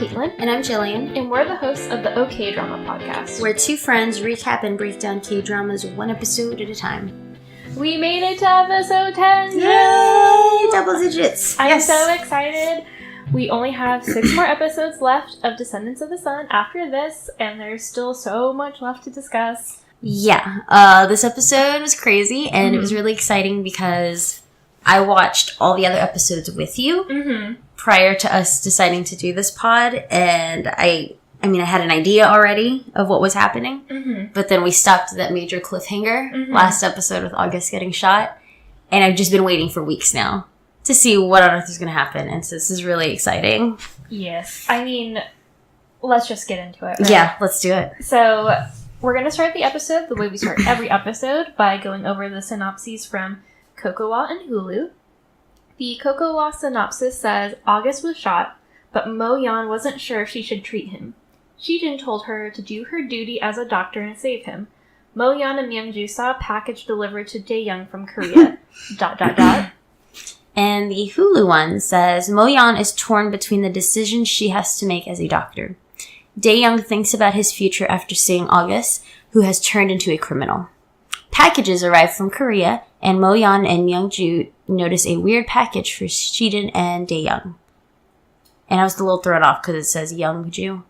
Kaitlin. And I'm Jillian. And we're the hosts of the OK Drama Podcast. Where two friends recap and break down K-dramas one episode at a time. We made it to episode 10! Yay! Double digits! I'm so excited. We only have 6 more episodes left of Descendants of the Sun after this, and there's still so much left to discuss. Yeah, this episode was crazy, and it was really exciting because I watched all the other episodes with you prior to us deciding to do this pod, and I had an idea already of what was happening, but then we stopped at that major cliffhanger last episode with August getting shot, and I've just been waiting for weeks now to see what on earth is going to happen, and so this is really exciting. Yes. I mean, let's just get into it. Right? Yeah, let's do it. So, we're going to start the episode the way we start every episode by going over the synopses from Kokowa and Hulu. The Kokowa synopsis says, August was shot, but Mo Yan wasn't sure if she should treat him. Shijin told her to do her duty as a doctor and save him. Mo Yan and Myungju saw a package delivered to Daeyoung from Korea. ... And the Hulu one says, Mo Yan is torn between the decisions she has to make as a doctor. Daeyoung thinks about his future after seeing August, who has turned into a criminal. Packages arrive from Korea, and Mo Yan and Myungju notice a weird package for Shijin and Daeyoung. And I was a little thrown off because it says Youngju.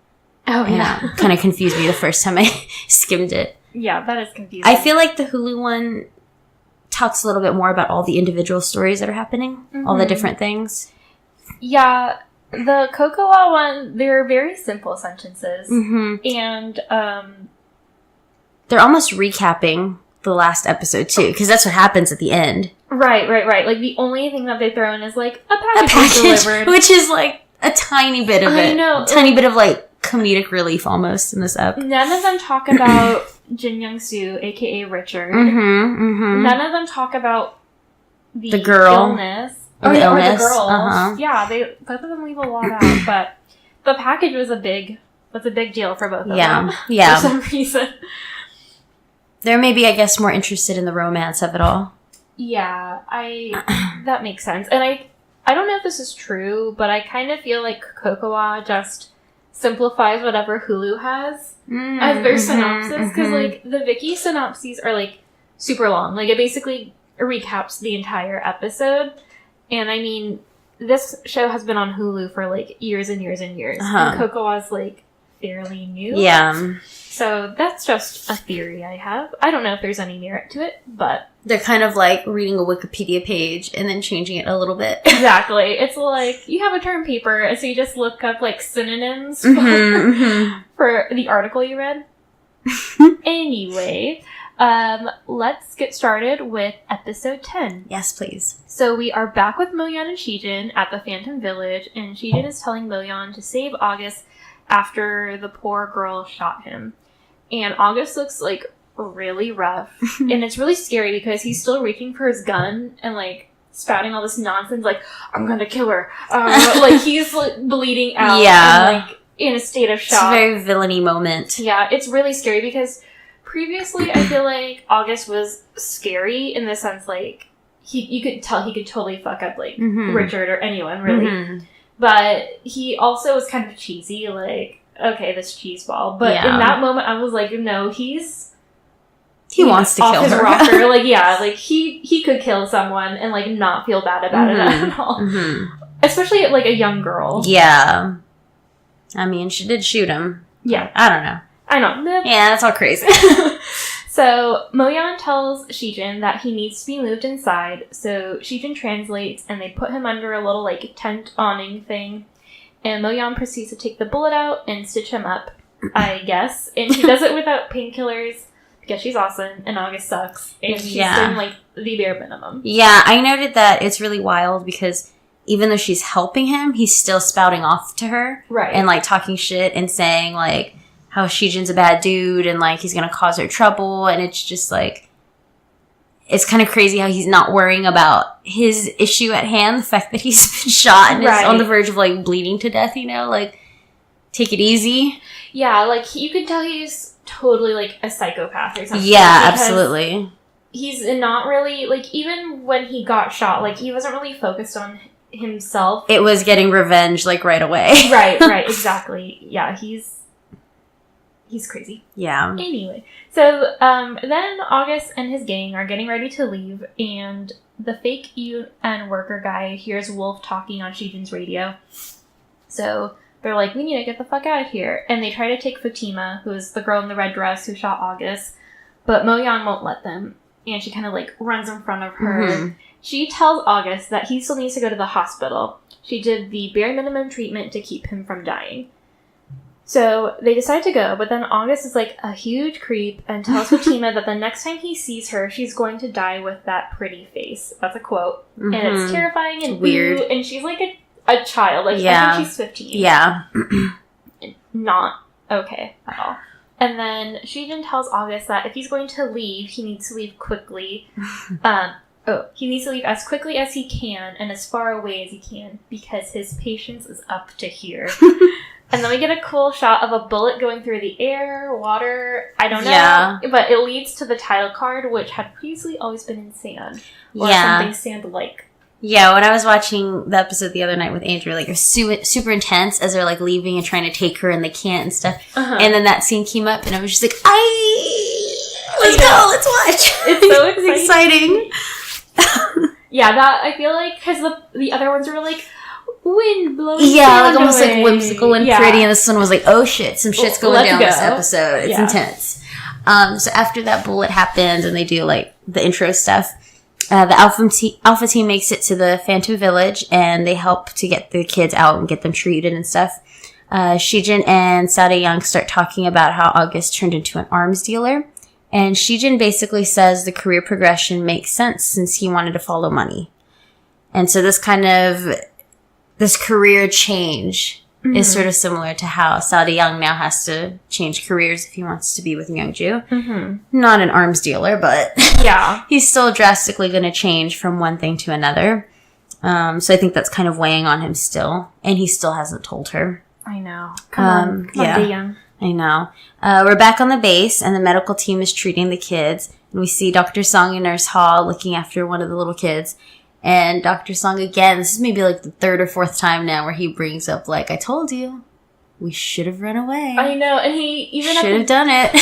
Oh, yeah. And kind of confused me the first time I skimmed it. Yeah, that is confusing. I feel like the Hulu one talks a little bit more about all the individual stories that are happening, all the different things. Yeah, the Kokowa one, they're very simple sentences. And, they're almost recapping the last episode, too, because that's what happens at the end. Right. Like, the only thing that they throw in is, like, a package was delivered. Which is, like, a tiny bit of it. I know. A tiny bit of, like, comedic relief, almost, in this ep. None of them talk about Jin Young-soo, a.k.a. Richard. None of them talk about the girl. Illness. Or the girl. Yeah, both of them leave a lot out, but the package was a big deal for both of them. Yeah. For some reason. They're maybe, I guess, more interested in the romance of it all. Yeah, that makes sense. And I don't know if this is true, but I kind of feel like Kokowa just simplifies whatever Hulu has as their synopsis. Because, like, the Viki synopses are, like, super long. Like, it basically recaps the entire episode. And, I mean, this show has been on Hulu for, like, years and years and years. And Kokowa's, like, fairly new. Yeah. So that's just a theory I have. I don't know if there's any merit to it, but... They're kind of like reading a Wikipedia page and then changing it a little bit. Exactly. It's like, you have a term paper, and so you just look up, like, synonyms for the article you read. Anyway, let's get started with episode 10. Yes, please. So we are back with Mo Yan and Shijin at the Phantom Village, and Shijin is telling Mo Yan to save August after the poor girl shot him. And August looks, like, really rough. And it's really scary because he's still reaching for his gun and, like, spouting all this nonsense, like, I'm gonna kill her. Like, he's, like, bleeding out and, like, in a state of shock. It's a very villainy moment. Yeah, it's really scary because previously I feel like August was scary in the sense, like, you could tell he could totally fuck up, like, Richard or anyone, really. But he also was kind of cheesy, like, okay, this cheese ball. But in that moment, I was like, no, he wants to kill her. Rocker. Like, yeah, like, he could kill someone and, like, not feel bad about it at all. Especially, like, a young girl. Yeah. I mean, she did shoot him. Yeah. I don't know. I know. Yeah, that's all crazy. So, Mo Yan tells Shijin that he needs to be moved inside, so Shijin translates, and they put him under a little, like, tent awning thing, and Mo Yan proceeds to take the bullet out and stitch him up, I guess, and she does it without painkillers, because she's awesome, and August sucks, and she's doing, like, the bare minimum. Yeah, I noted that it's really wild, because even though she's helping him, he's still spouting off to her, right, and, like, talking shit and saying, like, how Shijin's a bad dude and, like, he's gonna cause her trouble, and it's just, like, it's kind of crazy how he's not worrying about his issue at hand, the fact that he's been shot and is on the verge of, like, bleeding to death, you know? Like, take it easy. Yeah, like, you could tell he's totally, like, a psychopath or something. Yeah, absolutely. He's not really, like, even when he got shot, like, he wasn't really focused on himself. It was getting revenge, like, right away. Right, exactly. Yeah, he's crazy. Yeah. Anyway, so then August and his gang are getting ready to leave, and the fake UN worker guy hears Wolf talking on Shijin's radio. So they're like, we need to get the fuck out of here. And they try to take Fatima, who is the girl in the red dress who shot August, but Mo-yeon won't let them. And she kind of, like, runs in front of her. Mm-hmm. She tells August that he still needs to go to the hospital. She did the bare minimum treatment to keep him from dying. So they decide to go, but then August is, like, a huge creep and tells Fatima that the next time he sees her, she's going to die with that pretty face. That's a quote. Mm-hmm. And it's terrifying and weird. And she's, like, a child. Like, I think she's 15. Yeah. Not okay at all. And then Shijin tells August that if he's going to leave, he needs to leave quickly. He needs to leave as quickly as he can and as far away as he can because his patience is up to here. And then we get a cool shot of a bullet going through the air, water, I don't know. Yeah. But it leads to the title card, which had previously always been in sand. Or something sand-like. Yeah, when I was watching the episode the other night with Andrew, like, it was super intense as they're, like, leaving and trying to take her and they can't and stuff. Uh-huh. And then that scene came up and I was just like, let's go, let's watch. It's so exciting. Yeah, that, I feel like, because the other ones were, like, wind blowing. Yeah, like, almost, like, whimsical and pretty. And this one was like, oh shit, some shit's going down this episode. It's intense. So after that bullet happens and they do, like, the intro stuff, the Alpha team makes it to the Phantom Village, and they help to get the kids out and get them treated and stuff. Shijin and Sao Young start talking about how August turned into an arms dealer, and Shijin basically says the career progression makes sense since he wanted to follow money. And so this career change is sort of similar to how Sao Young now has to change careers if he wants to be with Myungju. Mm-hmm. Not an arms dealer, but he's still drastically going to change from one thing to another. So I think that's kind of weighing on him still. And he still hasn't told her. I know. Come on, Young. I know. We're back on the base, and the medical team is treating the kids. And we see Dr. Song and Nurse Ha looking after one of the little kids. And Dr. Song, again, this is maybe like the third or fourth time now where he brings up, like, I told you, we should have run away. I know, and he even should have done it.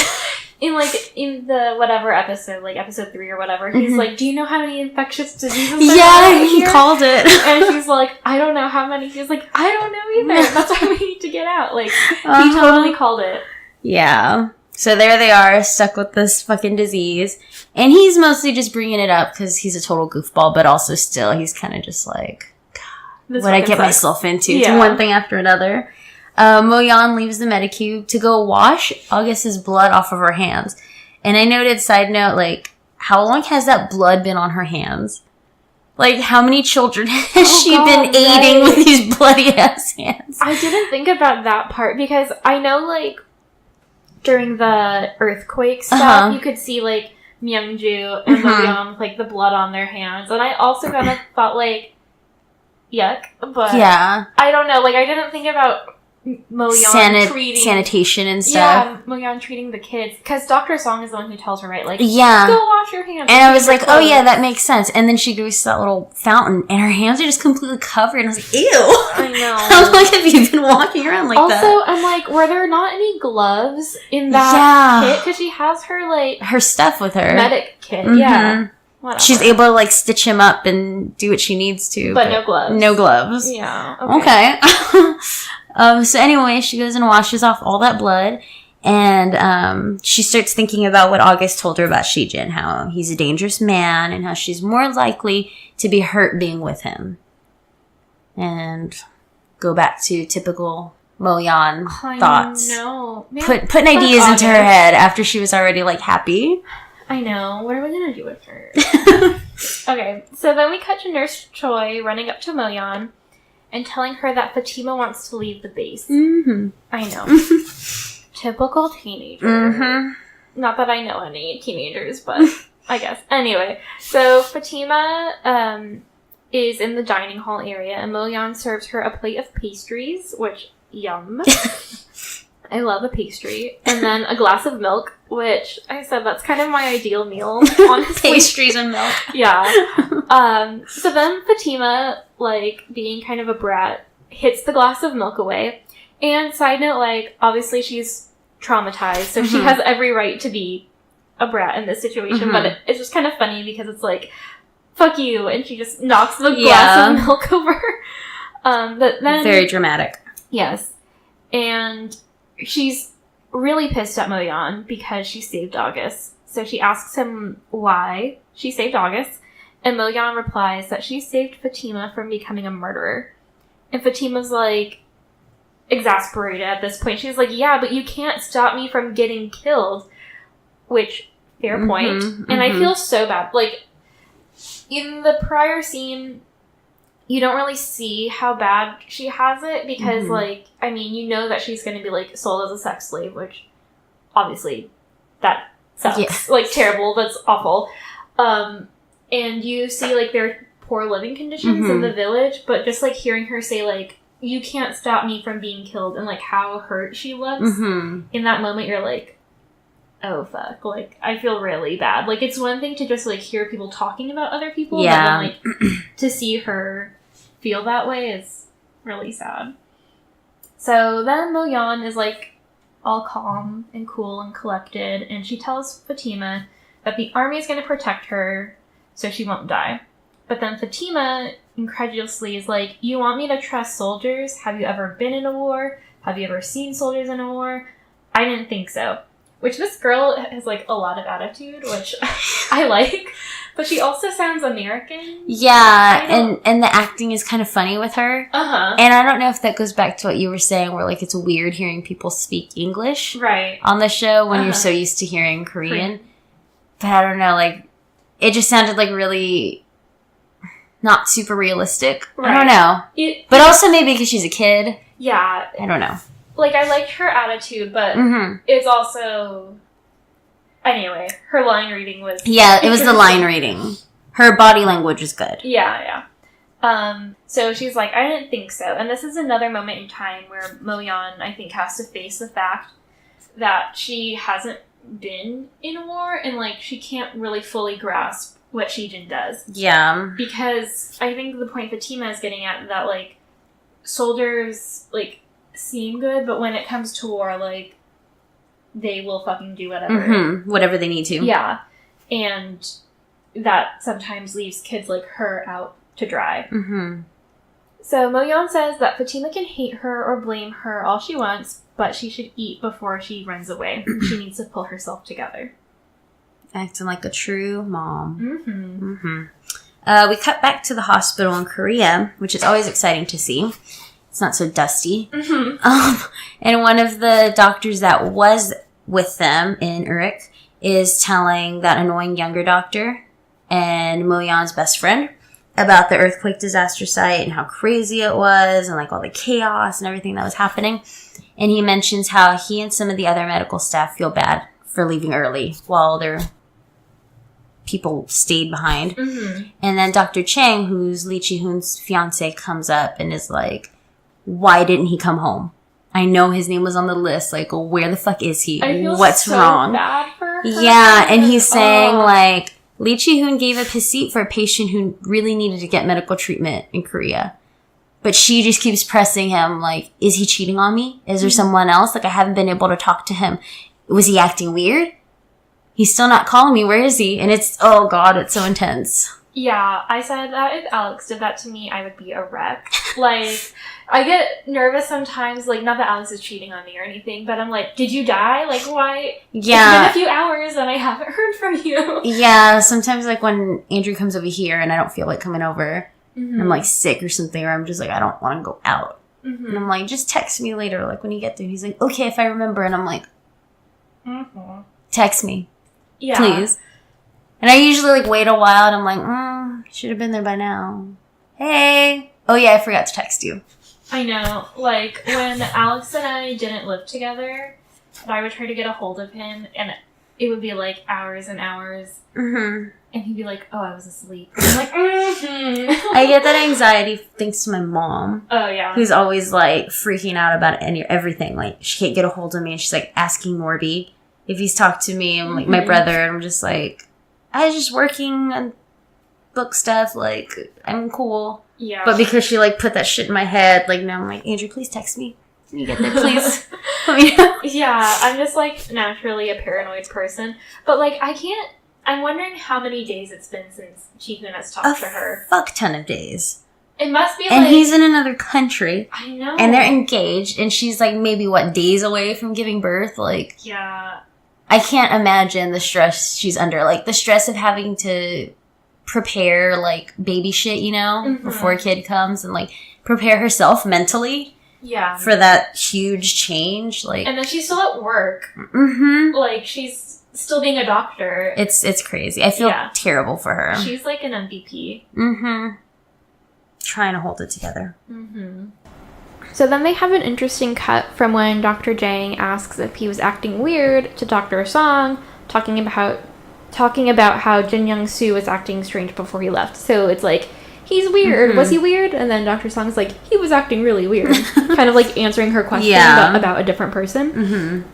In the whatever episode, like episode 3 or whatever, he's like, do you know how many infectious diseases there are he here? Called it. And she's like, I don't know how many. He's like, I don't know either. That's why we need to get out. Like, he totally called it. Yeah. So there they are, stuck with this fucking disease. And he's mostly just bringing it up because he's a total goofball, but also still, he's kind of just like, God, what I get myself into. Yeah. To one thing after another. Mo-yeon leaves the Medicube to go wash August's blood off of her hands. And I noted, side note, like, how long has that blood been on her hands? Like, how many children has she been aiding with these bloody-ass hands? I didn't think about that part because I know, like, during the earthquake stuff, you could see, like, Myungju and Mo-yeon with, like, the blood on their hands. And I also kind of thought, like, yuck. But I don't know. Like, I didn't think about Mo-yeon treating... Sanitation and stuff. Yeah, Mo-yeon treating the kids. Because Dr. Song is the one who tells her, right? Like, go wash your hands. And I was like, oh yeah, that makes sense. And then she goes to that little fountain, and her hands are just completely covered. And I was like, ew. I know. How long have you been walking around like that? Also, I'm like, were there not any gloves in that kit? Because she has her, like... her stuff with her. Medic kit, yeah. Whatever. She's able to, like, stitch him up and do what she needs to. But no gloves. No gloves. Yeah. Okay. So anyway, she goes and washes off all that blood, and she starts thinking about what August told her about Shijin, how he's a dangerous man, and how she's more likely to be hurt being with him. And go back to typical Mo-yeon thoughts. No. Putting ideas into her head after she was already, like, happy. I know. What are we gonna do with her? Okay, so then we cut to Nurse Choi running up to Mo-yeon and telling her that Fatima wants to leave the base. Mm-hmm. I know. Typical teenager. Mm-hmm. Not that I know any teenagers, but I guess. Anyway, so Fatima is in the dining hall area, and Mo-yeon serves her a plate of pastries, which, yum. I love a pastry. And then a glass of milk, which I said that's kind of my ideal meal, honestly. Pastries and milk. Yeah. So then Fatima, like, being kind of a brat, hits the glass of milk away. And side note, like, obviously she's traumatized, so she has every right to be a brat in this situation, but it's just kind of funny because it's like, fuck you, and she just knocks the glass of milk over. But then, very dramatic. Yes. And she's really pissed at Mo-yeon because she saved August. So she asks him why she saved August, and Mo-yeon replies that she saved Fatima from becoming a murderer. And Fatima's like, exasperated at this point. She's like, yeah, but you can't stop me from getting killed. Which, fair point. And I feel so bad. Like, in the prior scene, you don't really see how bad she has it because, like, I mean, you know that she's going to be, like, sold as a sex slave, which, obviously, that sucks. Yeah. Like, terrible. That's awful. And you see, like, their poor living conditions in the village, but just, like, hearing her say, like, you can't stop me from being killed, and, like, how hurt she looks, in that moment, you're like, oh, fuck. Like, I feel really bad. Like, it's one thing to just, like, hear people talking about other people, but then, like, to see her feel that way is really sad. So then Mo-yeon is, like, all calm and cool and collected, and she tells Fatima that the army is going to protect her so she won't die. But then Fatima incredulously is like, you want me to trust soldiers? Have you ever been in a war? Have you ever seen soldiers in a war? I didn't think so. Which this girl has, like, a lot of attitude, which I like. But she also sounds American. Yeah, and the acting is kind of funny with her. Uh-huh. And I don't know if that goes back to what you were saying, where, like, it's weird hearing people speak English on the show when you're so used to hearing Korean. But I don't know, like, it just sounded, like, really not super realistic. Right. I don't know. But also maybe because she's a kid. Yeah. I don't know. Like, I liked her attitude, but it's also... Anyway, her line reading was... Yeah, it was the line reading. Her body language was good. Yeah. So she's like, I didn't think so. And this is another moment in time where Mo-yeon, I think, has to face the fact that she hasn't been in a war, and, like, she can't really fully grasp what Shijin does. Yeah. Because I think the point Fatima is getting at that, like, soldiers, like, seem good, but when it comes to war, like, they will fucking do whatever. Whatever they need to. Yeah. And that sometimes leaves kids like her out to dry. So Mo-yeon says that Fatima can hate her or blame her all she wants, but she should eat before she runs away. She needs to pull herself together. Acting like a true mom. We cut back to the hospital in Korea, which is always exciting to see. It's not so dusty. And one of the doctors that was with them in Urich is telling that annoying younger doctor and Mo-yeon's best friend about the earthquake disaster site and how crazy it was and, like, all the chaos and everything that was happening. And he mentions how he and some of the other medical staff feel bad for leaving early while their people stayed behind. And then Dr. Chang, who's Lee Chi-hoon's fiance, comes up and is like, why didn't he come home? I know his name was on the list. Like, where the fuck is he? I feel What's so wrong? Bad for her. Yeah, and he's saying, like, Lee Chi-hoon gave up his seat for a patient who really needed to get medical treatment in Korea. But she just keeps pressing him, like, is he cheating on me? Is there someone else? Like, I haven't been able to talk to him. Was he acting weird? He's still not calling me. Where is he? And it's, oh God, it's so intense. Yeah, I said that if Alex did that to me, I would be a wreck. Like, I get nervous sometimes, like, not that Alex is cheating on me or anything, but I'm like, did you die? Like, why? Yeah. It's been a few hours and I haven't heard from you. Yeah, sometimes, like, when Andrew comes over here and I don't feel like coming over, I'm, like, sick or something, or I'm just like, I don't want to go out. And I'm like, just text me later, like, when you get there. And he's like, okay, if I remember. And I'm like, text me. Yeah. Please. And I usually, like, wait a while, and I'm like, should have been there by now. Hey. Oh, yeah, I forgot to text you. I know. Like, when Alex and I didn't live together, I would try to get a hold of him, and it would be, like, hours and hours. And he'd be like, oh, I was asleep. And I'm like, I get that anxiety thanks to my mom. Oh, yeah. Who's always, like, freaking out about everything. Like, she can't get a hold of me, and she's, like, asking Norby if he's talked to me, and, like, my brother, and I'm just like, I was just working on book stuff, like, I'm cool. Yeah. But because she, like, put that shit in my head, like, now I'm like, Andrew, please text me. When you get there, please. Let me know. Yeah, I'm just, like, naturally a paranoid person. But, like, I'm wondering how many days it's been since Ji-hoon has talked to her. Fuck ton of days. It must be, and he's in another country. I know. And they're engaged, and she's, like, maybe, days away from giving birth? Like... Yeah. I can't imagine the stress she's under. Like, the stress of having to prepare, like, baby shit, you know, before a kid comes, and, like, prepare herself mentally for that huge change. Like, and then she's still at work. Like, she's still being a doctor. It's crazy. I feel terrible for her. She's, like, an MVP. Trying to hold it together. So then they have an interesting cut from when Dr. Jang asks if he was acting weird to Dr. Song, talking about how Jin Young-soo was acting strange before he left. So it's like, he's weird. Was he weird? And then Dr. Song's like, he was acting really weird. Kind of like answering her question about a different person.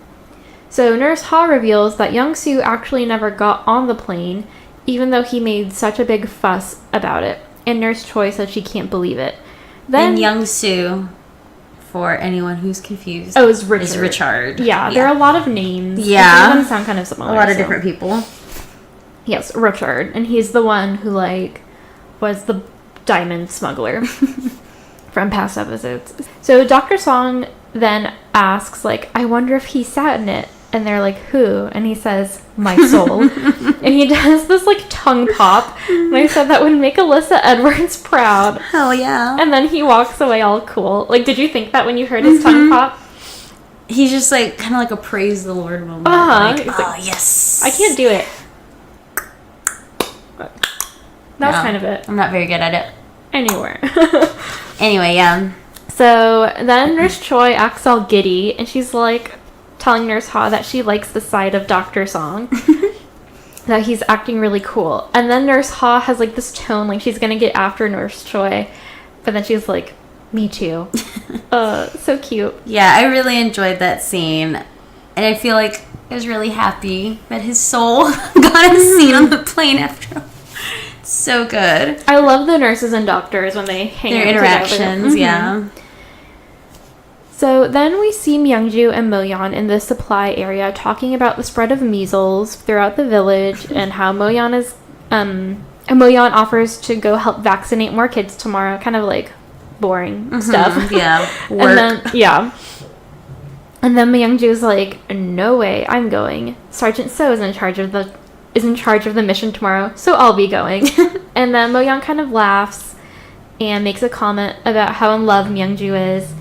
So Nurse Ha reveals that Young-soo actually never got on the plane, even though he made such a big fuss about it. And Nurse Choi said she can't believe it. Then and Young-soo, for anyone who's confused, is Richard. Is Richard. Yeah, there are a lot of names. Yeah. Some of them sound kind of similar. A lot of different people. Yes, Richard. And he's the one who, like, was the diamond smuggler from past episodes. So Dr. Song then asks, like, I wonder if he sat in it. And they're like, who? And he says, my soul. And he does this, like, tongue pop. And I said that would make Alyssa Edwards proud. Hell yeah. And then he walks away all cool. Like, did you think that when you heard his tongue pop? He's just, like, kind of like a praise the Lord moment. Like, like, yes. I can't do it. That was kind of it. I'm not very good at it. Anyway, yeah. So then Nurse Choi acts all giddy, and she's like telling Nurse Ha that she likes the side of Dr. Song. That he's acting really cool. And then Nurse Ha has like this tone like she's gonna get after Nurse Choi, but then she's like, me too. So cute. Yeah, I really enjoyed that scene. And I feel like I was really happy that his soul got a seat on the plane after all. So good. I love the nurses and doctors when they hang out together. Their interactions, yeah. So then we see Myungju and Moyeon in the supply area talking about the spread of measles throughout the village and how Moyeon offers to go help vaccinate more kids tomorrow. Kind of like boring stuff. Yeah. Work. And then Myungju's like, no way, I'm going. Sergeant So is in charge of the mission tomorrow, so I'll be going. And then Moyeon kind of laughs and makes a comment about how in love Myungju is.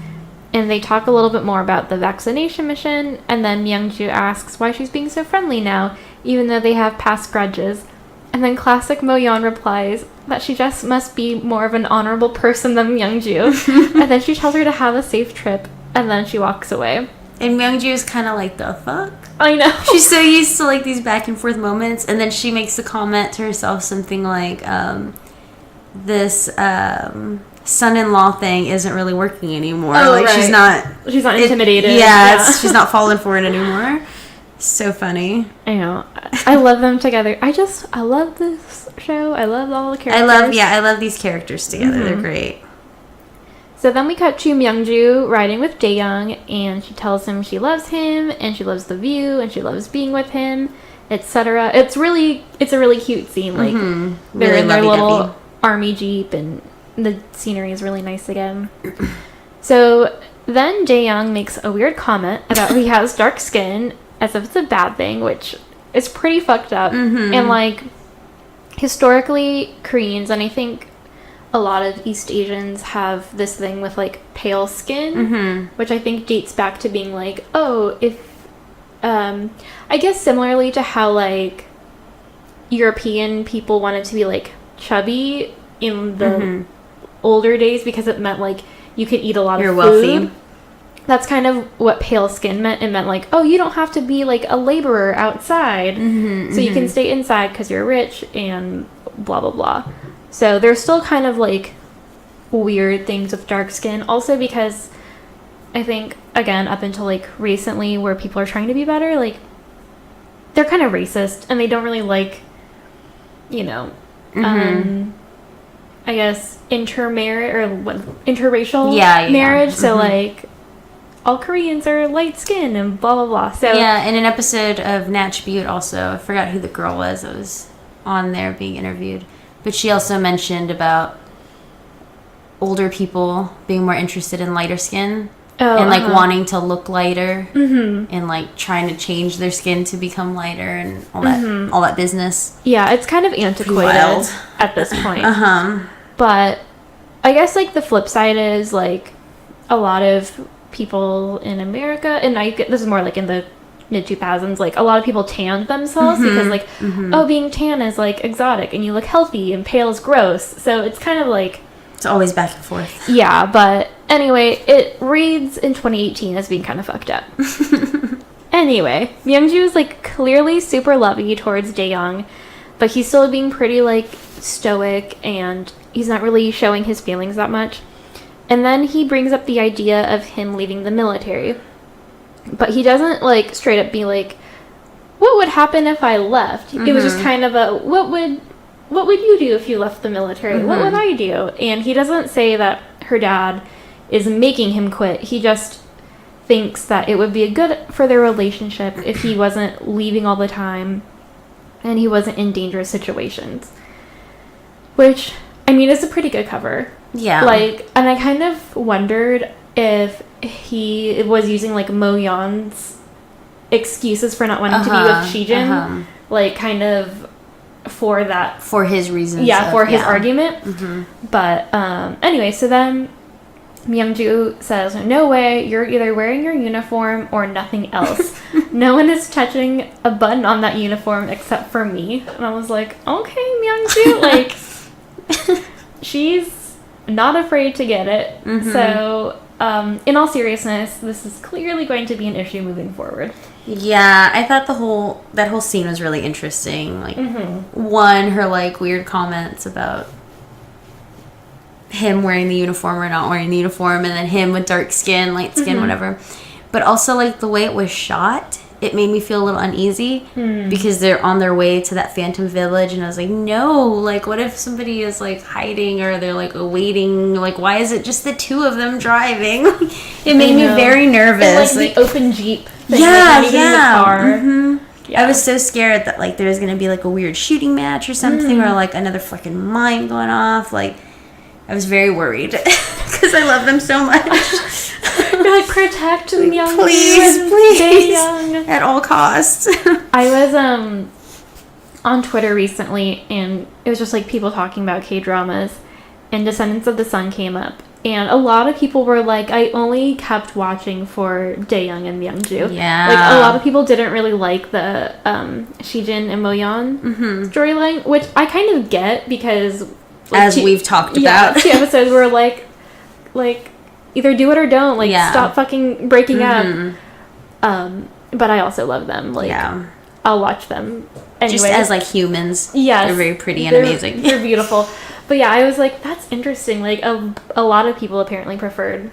And they talk a little bit more about the vaccination mission. And then Myungju asks why she's being so friendly now, even though they have past grudges. And then classic Moyeon replies that she just must be more of an honorable person than Myungju. And then she tells her to have a safe trip. And then she walks away. And Myungju is kind of like, the fuck? I know. She's so used to, like, these back and forth moments. And then she makes the comment to herself something like, this son-in-law thing isn't really working anymore. Oh, like, right. She's not intimidated. She's not falling for it anymore. So funny. I know. I love them together. I love this show. I love all the characters. I love these characters together. They're great. So then we cut to Myungju riding with Daeyoung, and she tells him she loves him, and she loves the view, and she loves being with him, etc. It's a really cute scene. Like they're really in their little army jeep, and the scenery is really nice again. So then Daeyoung makes a weird comment about he has dark skin, as if it's a bad thing, which is pretty fucked up. And like historically, Koreans, and I think a lot of East Asians have this thing with like pale skin, which I think dates back to being like, oh, if I guess similarly to how like European people wanted to be like chubby in the older days because it meant like you could eat a lot of food. Wealthy. That's kind of what pale skin meant. It meant like, oh, you don't have to be like a laborer outside, so you can stay inside because you're rich and blah blah blah. So there's still kind of like weird things with dark skin. Also because I think, again, up until like recently where people are trying to be better, like they're kind of racist and they don't really like, you know, I guess, interracial yeah. marriage. So, like, all Koreans are light-skinned and blah, blah, blah. So yeah, in an episode of Natch Butte also, I forgot who the girl was that was on there being interviewed. But she also mentioned about older people being more interested in lighter skin. And, like, wanting to look lighter. And, like, trying to change their skin to become lighter and all that business. Yeah, it's kind of antiquated at this point. But I guess, like, the flip side is, like, a lot of people in America, and this is more, like, in the mid-2000s, like, a lot of people tanned themselves because, like, oh, being tan is, like, exotic, and you look healthy, and pale is gross. So it's kind of, like... It's always back and forth. Yeah, but anyway, it reads in 2018 as being kind of fucked up. Anyway, Myungju is, like, clearly super lovey towards Daeyoung, but he's still being pretty, like, stoic, and he's not really showing his feelings that much. And then he brings up the idea of him leaving the military. But he doesn't, like, straight up be like, what would happen if I left? It was just kind of a, what would you do if you left the military? What would I do? And he doesn't say that her dad is making him quit. He just thinks that it would be good for their relationship if he wasn't leaving all the time and he wasn't in dangerous situations. Which, I mean, is a pretty good cover. Yeah. Like, and I kind of wondered if he was using, like, Mo Yeon's excuses for not wanting to be with Shijin, like, kind of for that... For his reasons. Yeah, for his argument. But, anyway, so then Myungju says, no way, you're either wearing your uniform or nothing else. No one is touching a button on that uniform except for me. And I was like, okay, Myungju, like... She's not afraid to get it. So, in all seriousness, this is clearly going to be an issue moving forward. Yeah, I thought that whole scene was really interesting. Like, one, her, like, weird comments about him wearing the uniform or not wearing the uniform, and then him with dark skin, light skin, whatever. But also, like, the way it was shot, it made me feel a little uneasy because they're on their way to that Phantom Village, and I was like, no, like, what if somebody is, like, hiding or they're, like, waiting? Like, why is it just the two of them driving? It made me very nervous. And, like, the open Jeep thing. Yeah, like, in the car. Yeah. I was so scared that, like, there was going to be, like, a weird shooting match or something or, like, another fucking mine going off. Like, I was very worried because I love them so much. You're like, protect the young please, young at all costs. I was on Twitter recently, and it was just like people talking about K-dramas, and Descendants of the Sun came up, and a lot of people were like, I only kept watching for Daeyoung and Myungju. Yeah, like a lot of people didn't really like the Shijin and Moyeon storyline, which I kind of get because, like, as we've talked about, 2 episodes were like either do it or don't. Like, stop fucking breaking up. But I also love them. Like, I'll watch them anyway. Just as, like, humans. Yes. They're very pretty and amazing. They're beautiful. But yeah, I was like, that's interesting. Like, a lot of people apparently preferred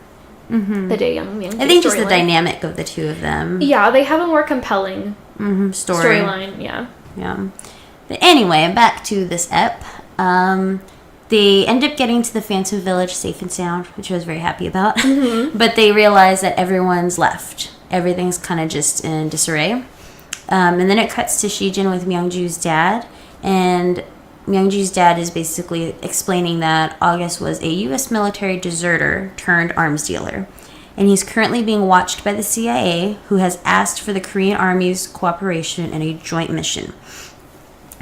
the Daeyoung Myungju I think just the dynamic of the two of them. Yeah, they have a more compelling storyline. Yeah. But anyway, back to this ep. They end up getting to the Phantom Village safe and sound, which I was very happy about. But they realize that everyone's left. Everything's kind of just in disarray. And then it cuts to Shijin with Myungju's dad. And Myungju's dad is basically explaining that August was a U.S. military deserter turned arms dealer. And he's currently being watched by the CIA, who has asked for the Korean Army's cooperation in a joint mission.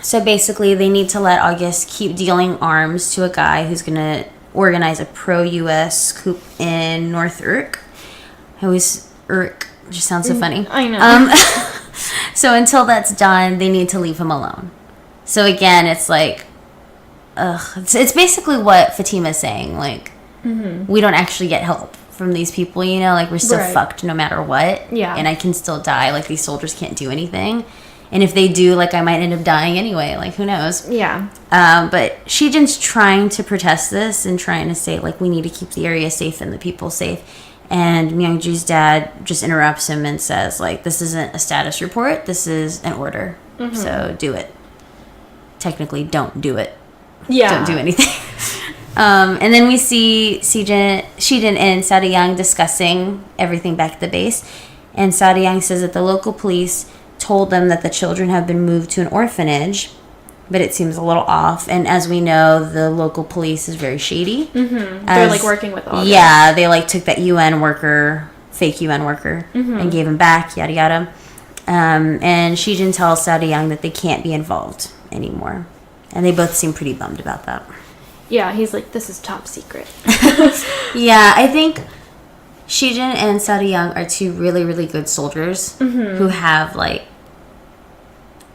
So basically, they need to let August keep dealing arms to a guy who's going to organize a pro-U.S. coup in North Urk. Urk just sounds so funny. I know. So until that's done, they need to leave him alone. So again, it's like, it's basically what Fatima's saying. Like, we don't actually get help from these people, you know? Like, we're still fucked no matter what. Yeah. And I can still die. Like, these soldiers can't do anything. And if they do, like, I might end up dying anyway. Like, who knows? Yeah. But Shijin's trying to protest this and trying to say, like, we need to keep the area safe and the people safe. And Myungju's dad just interrupts him and says, like, this isn't a status report. This is an order. So do it. Technically, don't do it. don't do anything. And then we see Shijin and Saohyang discussing everything back at the base. And Saohyang says that the local police told them that the children have been moved to an orphanage, but it seems a little off. And as we know, the local police is very shady. Mm-hmm. They're like working with all. Yeah, they like took that fake UN worker, and gave him back. Yada yada. And Shijin tells Saohyang that they can't be involved anymore, and they both seem pretty bummed about that. Yeah, he's like, this is top secret. Yeah, I think Shijin and Saohyang are two really, really good soldiers who have, like,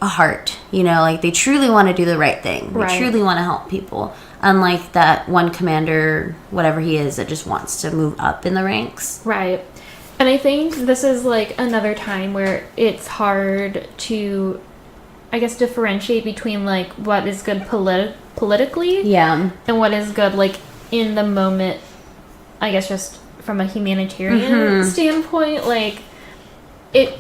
a heart. You know, like, they truly want to do the right thing. They truly want to help people. Unlike that one commander, whatever he is, that just wants to move up in the ranks. Right. And I think this is, like, another time where it's hard to, I guess, differentiate between, like, what is good politically. Yeah. And what is good, like, in the moment, I guess, just from a humanitarian standpoint. Like, it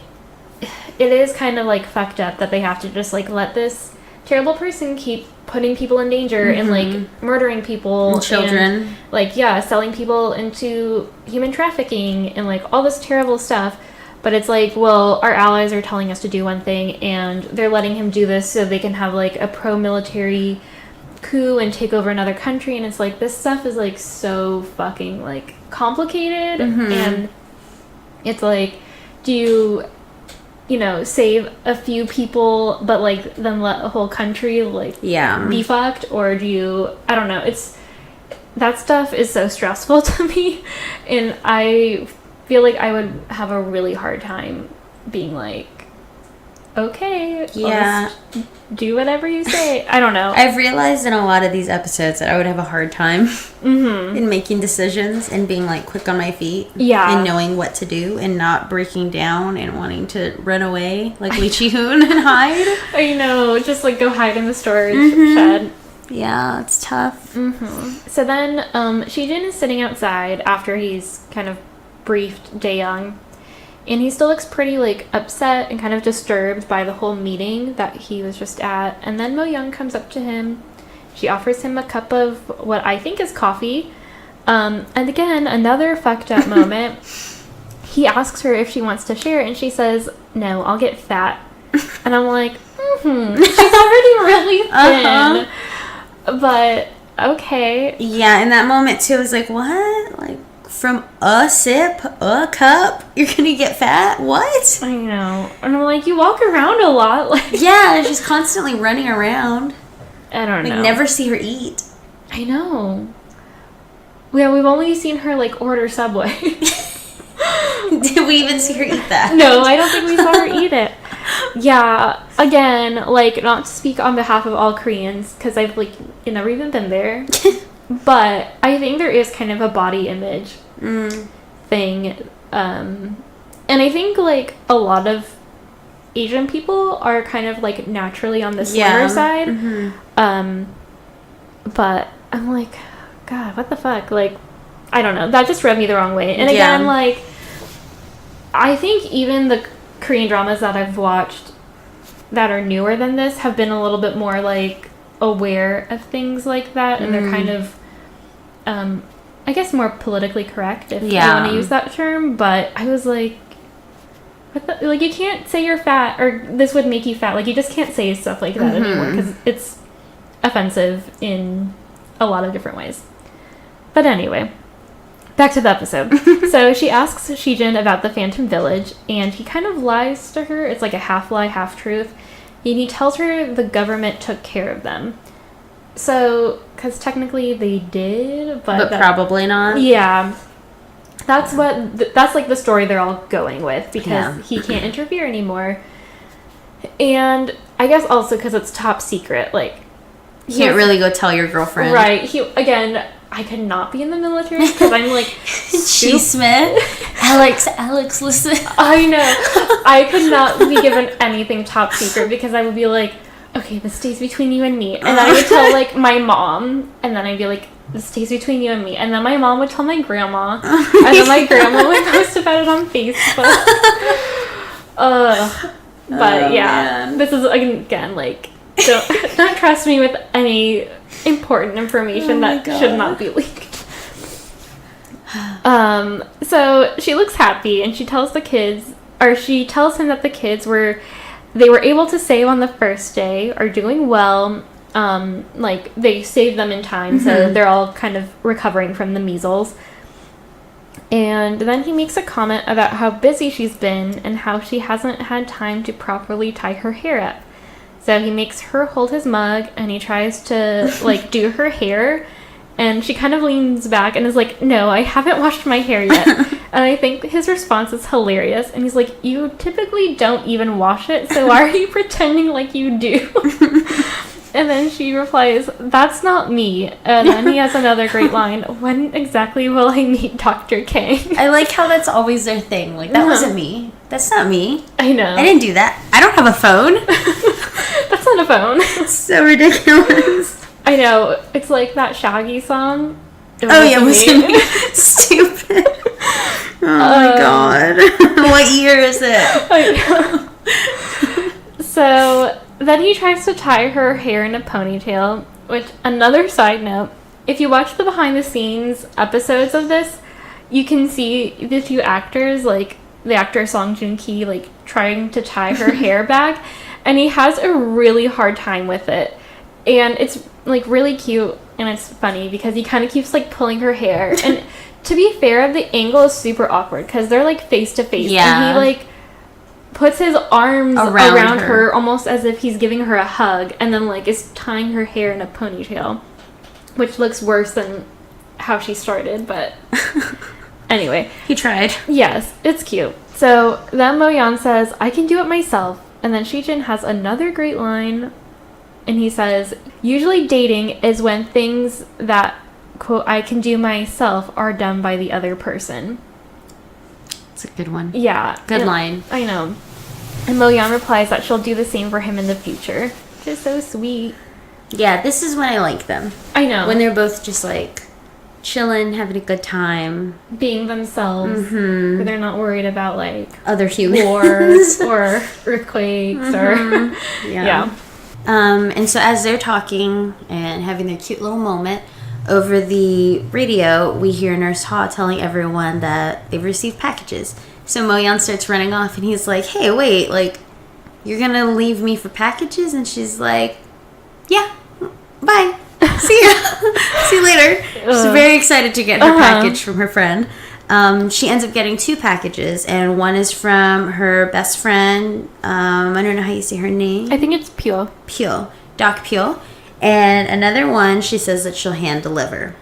is kind of, like, fucked up that they have to just, like, let this terrible person keep putting people in danger and, like, murdering people. And children. And, like, yeah, selling people into human trafficking and, like, all this terrible stuff. But it's like, well, our allies are telling us to do one thing, and they're letting him do this so they can have, like, a pro-military coup and take over another country. And it's like, this stuff is, like, so fucking, like, complicated. And it's like, do you know, save a few people, but, like, then let a whole country, like, be fucked? Or do you, I don't know, that stuff is so stressful to me, and I feel like I would have a really hard time being like, okay, I'll just do whatever you say. I don't know. I've realized in a lot of these episodes that I would have a hard time in making decisions and being, like, quick on my feet. Yeah. And knowing what to do and not breaking down and wanting to run away like Lee Chi-hoon and hide. I know. Just, like, go hide in the storage shed. Yeah, it's tough. So then Shijin is sitting outside after he's kind of briefed Jae-young. And he still looks pretty, like, upset and kind of disturbed by the whole meeting that he was just at. And then Mo-young comes up to him. She offers him a cup of what I think is coffee. And again, another fucked up moment. He asks her if she wants to share, and she says, no, I'll get fat. And I'm like, she's already really thin. But, okay. Yeah, in that moment, too, I was like, what? Like, from a sip, a cup, you're gonna get fat? What? I know. And I'm like, you walk around a lot. Like, yeah, she's constantly running around. I don't know. We never see her eat. I know. Yeah, we've only seen her, like, order Subway. Did we even see her eat that? No, I don't think we saw her eat it. Yeah, again, like, not to speak on behalf of all Koreans, because I've, like, never even been there. But I think there is kind of a body image thing. And I think, like, a lot of Asian people are kind of, like, naturally on the slimmer side. But I'm like, God, what the fuck? Like, I don't know. That just rubbed me the wrong way. And again, like, I think even the Korean dramas that I've watched that are newer than this have been a little bit more, like, aware of things like that, and they're kind of I guess more politically correct, if you want to use that term. But I was like, what the, like, you can't say you're fat, or this would make you fat. Like, you just can't say stuff like that anymore, because it's offensive in a lot of different ways. But anyway, back to the episode. So she asks Shijin about the Phantom Village, and he kind of lies to her. It's like a half lie, half truth. And he tells her the government took care of them. So, because technically they did, but probably not. Yeah. That's that's like the story they're all going with, because he can't interfere anymore. And I guess also because it's top secret, like, you can't really go tell your girlfriend. Right. Again, I could not be in the military because I'm like She Smith. Alex, listen. I know. I could not be given anything top secret, because I would be like, okay, this stays between you and me. And then I would tell, like, my mom, and then I'd be like, this stays between you and me. And then my mom would tell my grandma, and then my grandma would post about it on Facebook. But yeah, man. This is, again, like, don't trust me with any important information that should not be leaked. So she looks happy, and she tells him that the kids were able to save on the first day, are doing well. Like, they saved them in time, so they're all kind of recovering from the measles. And then he makes a comment about how busy she's been and how she hasn't had time to properly tie her hair up. So he makes her hold his mug, and he tries to, like, do her hair. And she kind of leans back and is like, no, I haven't washed my hair yet. And I think his response is hilarious. And he's like, you typically don't even wash it, so why are you pretending like you do? And then she replies, that's not me. And then he has another great line, when exactly will I meet Dr. K? I like how that's always their thing. Like, that wasn't me. That's not me. I know. I didn't do that. I don't have a phone. That's not a phone. It's so ridiculous. I know. It's like that Shaggy song. It wasn't me. Stupid. Oh my god. What year is it? I know. So then he tries to tie her hair in a ponytail, which, another side note, if you watch the behind the scenes episodes of this, you can see the two actors, like the actor Song Joong Ki, like trying to tie her hair back, and he has a really hard time with it. And it's, like, really cute, and it's funny, because he kind of keeps, like, pulling her hair. And to be fair, the angle is super awkward, because they're, like, face-to-face. Yeah. And he, like, puts his arms around her, almost as if he's giving her a hug, and then, like, is tying her hair in a ponytail. Which looks worse than how she started, but... Anyway. He tried. Yes, it's cute. So, then Mo-yeon says, I can do it myself. And then Shijin has another great line... And he says, usually dating is when things that, quote, I can do myself are done by the other person. It's a good one. Yeah. Good line. I know. And Mo-yeon replies that she'll do the same for him in the future. Which is so sweet. Yeah, this is when I like them. I know. When they're both just, like, chilling, having a good time. Being themselves. Where they're not worried about, like... other humans. Wars or earthquakes or... Yeah. And so as they're talking and having their cute little moment, over the radio, we hear Nurse Ha telling everyone that they've received packages. So Mo-yeon starts running off, and he's like, hey, wait, like, you're gonna leave me for packages? And she's like, yeah, bye. See ya. See you later. She's very excited to get her package from her friend. She ends up getting 2 packages, and one is from her best friend. I don't know how you say her name. I think it's Pyo. Doc Pyo. And another one, she says that she'll hand deliver.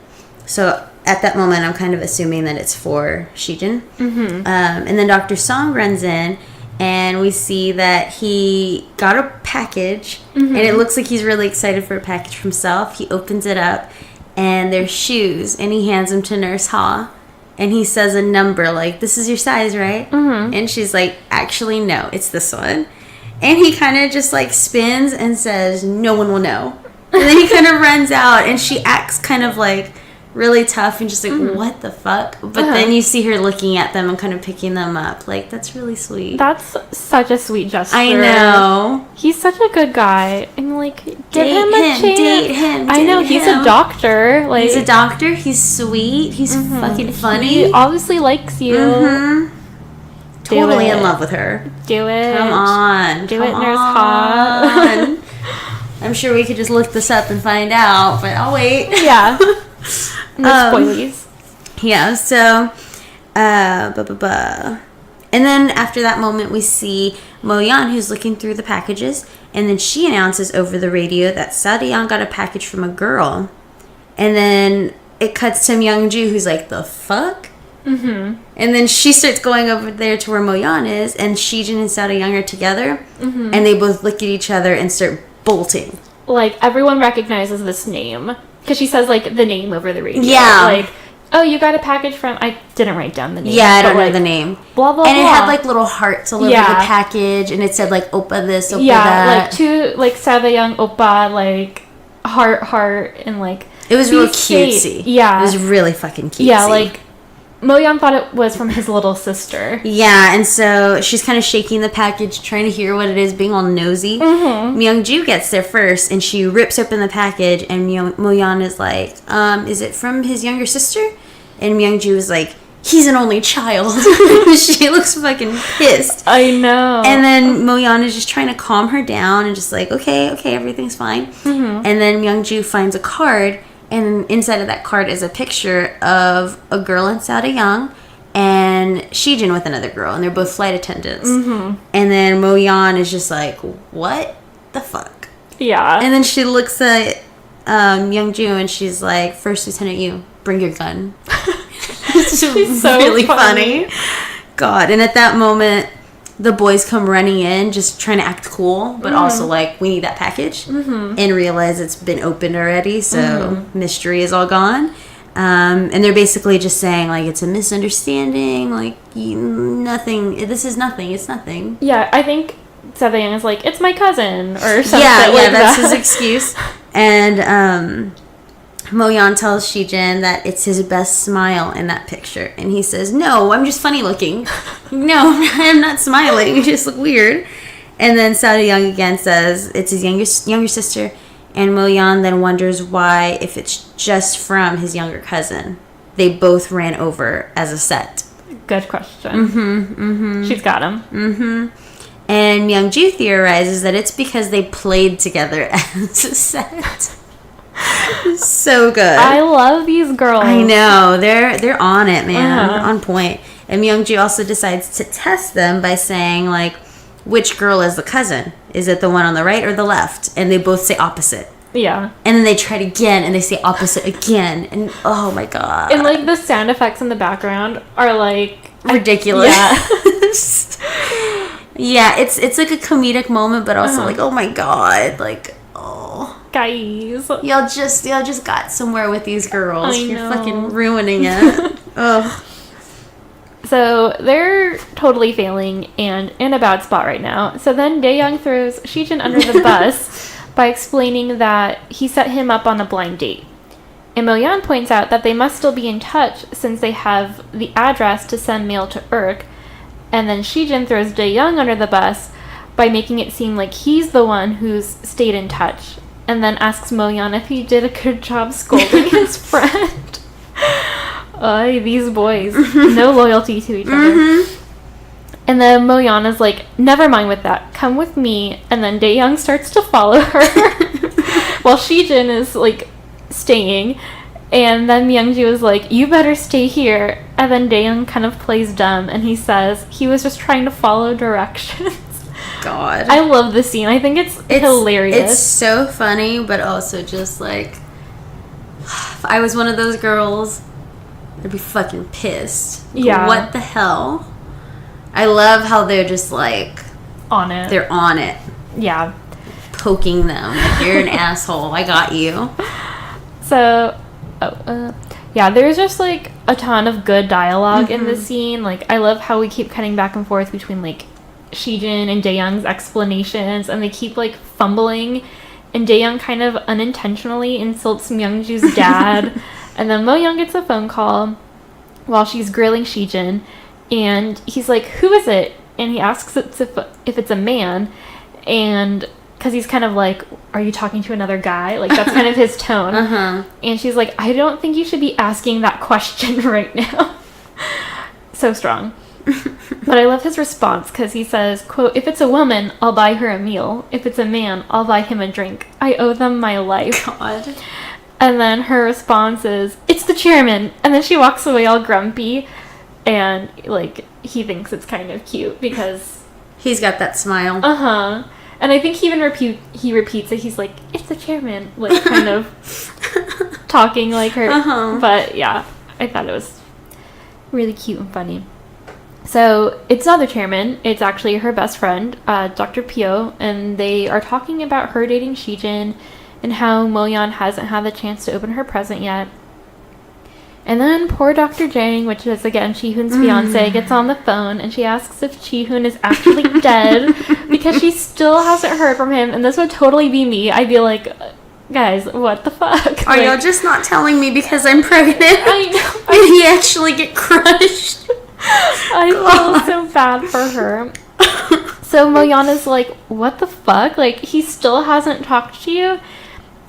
So at that moment, I'm kind of assuming that it's for Shijin. And then Dr. Song runs in, and we see that he got a package, and it looks like he's really excited for a package for himself. He opens it up, and there's shoes, and he hands them to Nurse Ha. And he says a number, like, this is your size, right? And she's like, actually, no, it's this one. And he kind of just, like, spins and says, no one will know. And then he kind of runs out, and she acts kind of, like, really tough and just like, what the fuck? But then you see her looking at them and kind of picking them up. Like, that's really sweet. That's such a sweet gesture. I know. He's such a good guy. And, like, give him a chance. Date him. I know, he's a doctor. Like, he's a doctor. He's sweet. He's fucking funny. He obviously likes you. Totally in love with her. Do it. Come on. Do it, Nurse Ha. I'm sure we could just look this up and find out, but I'll wait. Yeah. No spoilies. Yeah, so, and then after that moment, we see Mo-yeon, who's looking through the packages, and then she announces over the radio that Seo-yeon got a package from a girl. And then it cuts to Myung-ju, who's like, the fuck? And then she starts going over there to where Mo-yeon is, and Shijin and Seo-yeon are together, and they both look at each other and start bolting. Like, everyone recognizes this name. Because she says, like, the name over the radio. Yeah. Like, oh, you got a package from... I didn't write down the name. Yeah, I don't know the name. Blah, blah, and blah. it had, like, little hearts all over the package, and it said, like, Oppa this, Oppa that. Yeah, like, 2, like, Seo-yeon, Oppa, like, heart, and, like... It was real cutesy. Yeah. It was really fucking cutesy. Yeah, like, Mo-yeon thought it was from his little sister. Yeah, and so she's kind of shaking the package, trying to hear what it is, being all nosy. Myung-ju gets there first, and she rips open the package, and Mo-yeon is like, is it from his younger sister? And Myung-ju is like, he's an only child. She looks fucking pissed. I know. And then Mo-yeon is just trying to calm her down and just like, okay, everything's fine. And then Myung-ju finds a card, and inside of that card is a picture of a girl in Saodayoung and Shijin with another girl, and they're both flight attendants. And then Mo-yeon is just like, what the fuck? Yeah. And then she looks at Myung-ju and she's like, First Lieutenant Yu, bring your gun. She's so really funny. God. And at that moment, the boys come running in, just trying to act cool, but also like, we need that package, and realize it's been opened already, so mystery is all gone. And they're basically just saying like, it's a misunderstanding, like nothing. This is nothing. It's nothing. Yeah, I think Saodayoung is like, it's my cousin or something. Yeah, that's his excuse. And Mo-yeon tells Shijin that it's his best smile in that picture. And he says, no, I'm just funny looking. No, I'm not smiling. You just look weird. And then Saodayoung again says it's his younger sister. And Mo-yeon then wonders why, if it's just from his younger cousin, they both ran over as a set. Good question. She's got him. And Myung-ju theorizes that it's because they played together as a set. So good. I love these girls. I know. They're on it, man. On point. And Myung-ju also decides to test them by saying, like, which girl is the cousin? Is it the one on the right or the left? And they both say opposite. Yeah. And then they try it again, and they say opposite again. And, oh, my God. And, like, the sound effects in the background are, like... ridiculous. Yeah. Yeah, it's like a comedic moment, but also, like, oh, my God. Like, oh... guys, y'all just got somewhere with these girls. I know. You're fucking ruining it. Ugh. So they're totally failing and in a bad spot right now. So then Dae-young throws Shijin under the bus by explaining that he set him up on a blind date. And Mo-yeon points out that they must still be in touch since they have the address to send mail to Urk. And then Shijin throws Dae-young under the bus by making it seem like he's the one who's stayed in touch. And then asks Mo-yeon if he did a good job scolding his friend. These boys. No loyalty to each other. And then Mo-yeon is like, never mind with that. Come with me. And then Dae-young starts to follow her. While Shijin is, like, staying. And then Myung-ju is like, you better stay here. And then Dae-young kind of plays dumb. And he says he was just trying to follow directions. God. I love this scene. I think it's hilarious. It's so funny, but also just like, if I was one of those girls, I'd be fucking pissed. Yeah. What the hell? I love how they're just like... on it. They're on it. Yeah. Poking them. Like, you're an asshole. I got you. So, yeah, there's just like a ton of good dialogue in this scene. Like, I love how we keep cutting back and forth between like Shijin and Dae-young's explanations, and they keep like fumbling, and Dae-young kind of unintentionally insults Myung-ju's dad. And then Mo-yeon gets a phone call while she's grilling Shijin, and he's like, who is it? And he asks if it's a man, and because he's kind of like, are you talking to another guy? Like, that's kind of his tone. And she's like, I don't think you should be asking that question right now. So strong. But I love his response, because he says, quote, if it's a woman, I'll buy her a meal. If it's a man, I'll buy him a drink. I owe them my life. God. And then her response is, it's the chairman. And then she walks away all grumpy. And, like, he thinks it's kind of cute because... he's got that smile. And I think he even repeats it. He's like, it's the chairman. Like, kind of talking like her. But, yeah, I thought it was really cute and funny. So, it's not the chairman. It's actually her best friend, Dr. Pyo. And they are talking about her dating Shijin and how Mo-yeon hasn't had the chance to open her present yet. And then poor Dr. Jang, which is again Chi-hoon's fiance, gets on the phone and she asks if Chi-hoon is actually dead because she still hasn't heard from him. And this would totally be me. I'd be like, Guys, what the fuck? Are y'all just not telling me because I'm pregnant? I know. Did he actually get crushed? I feel so bad for her. So Moyana's like, what the fuck? Like, he still hasn't talked to you?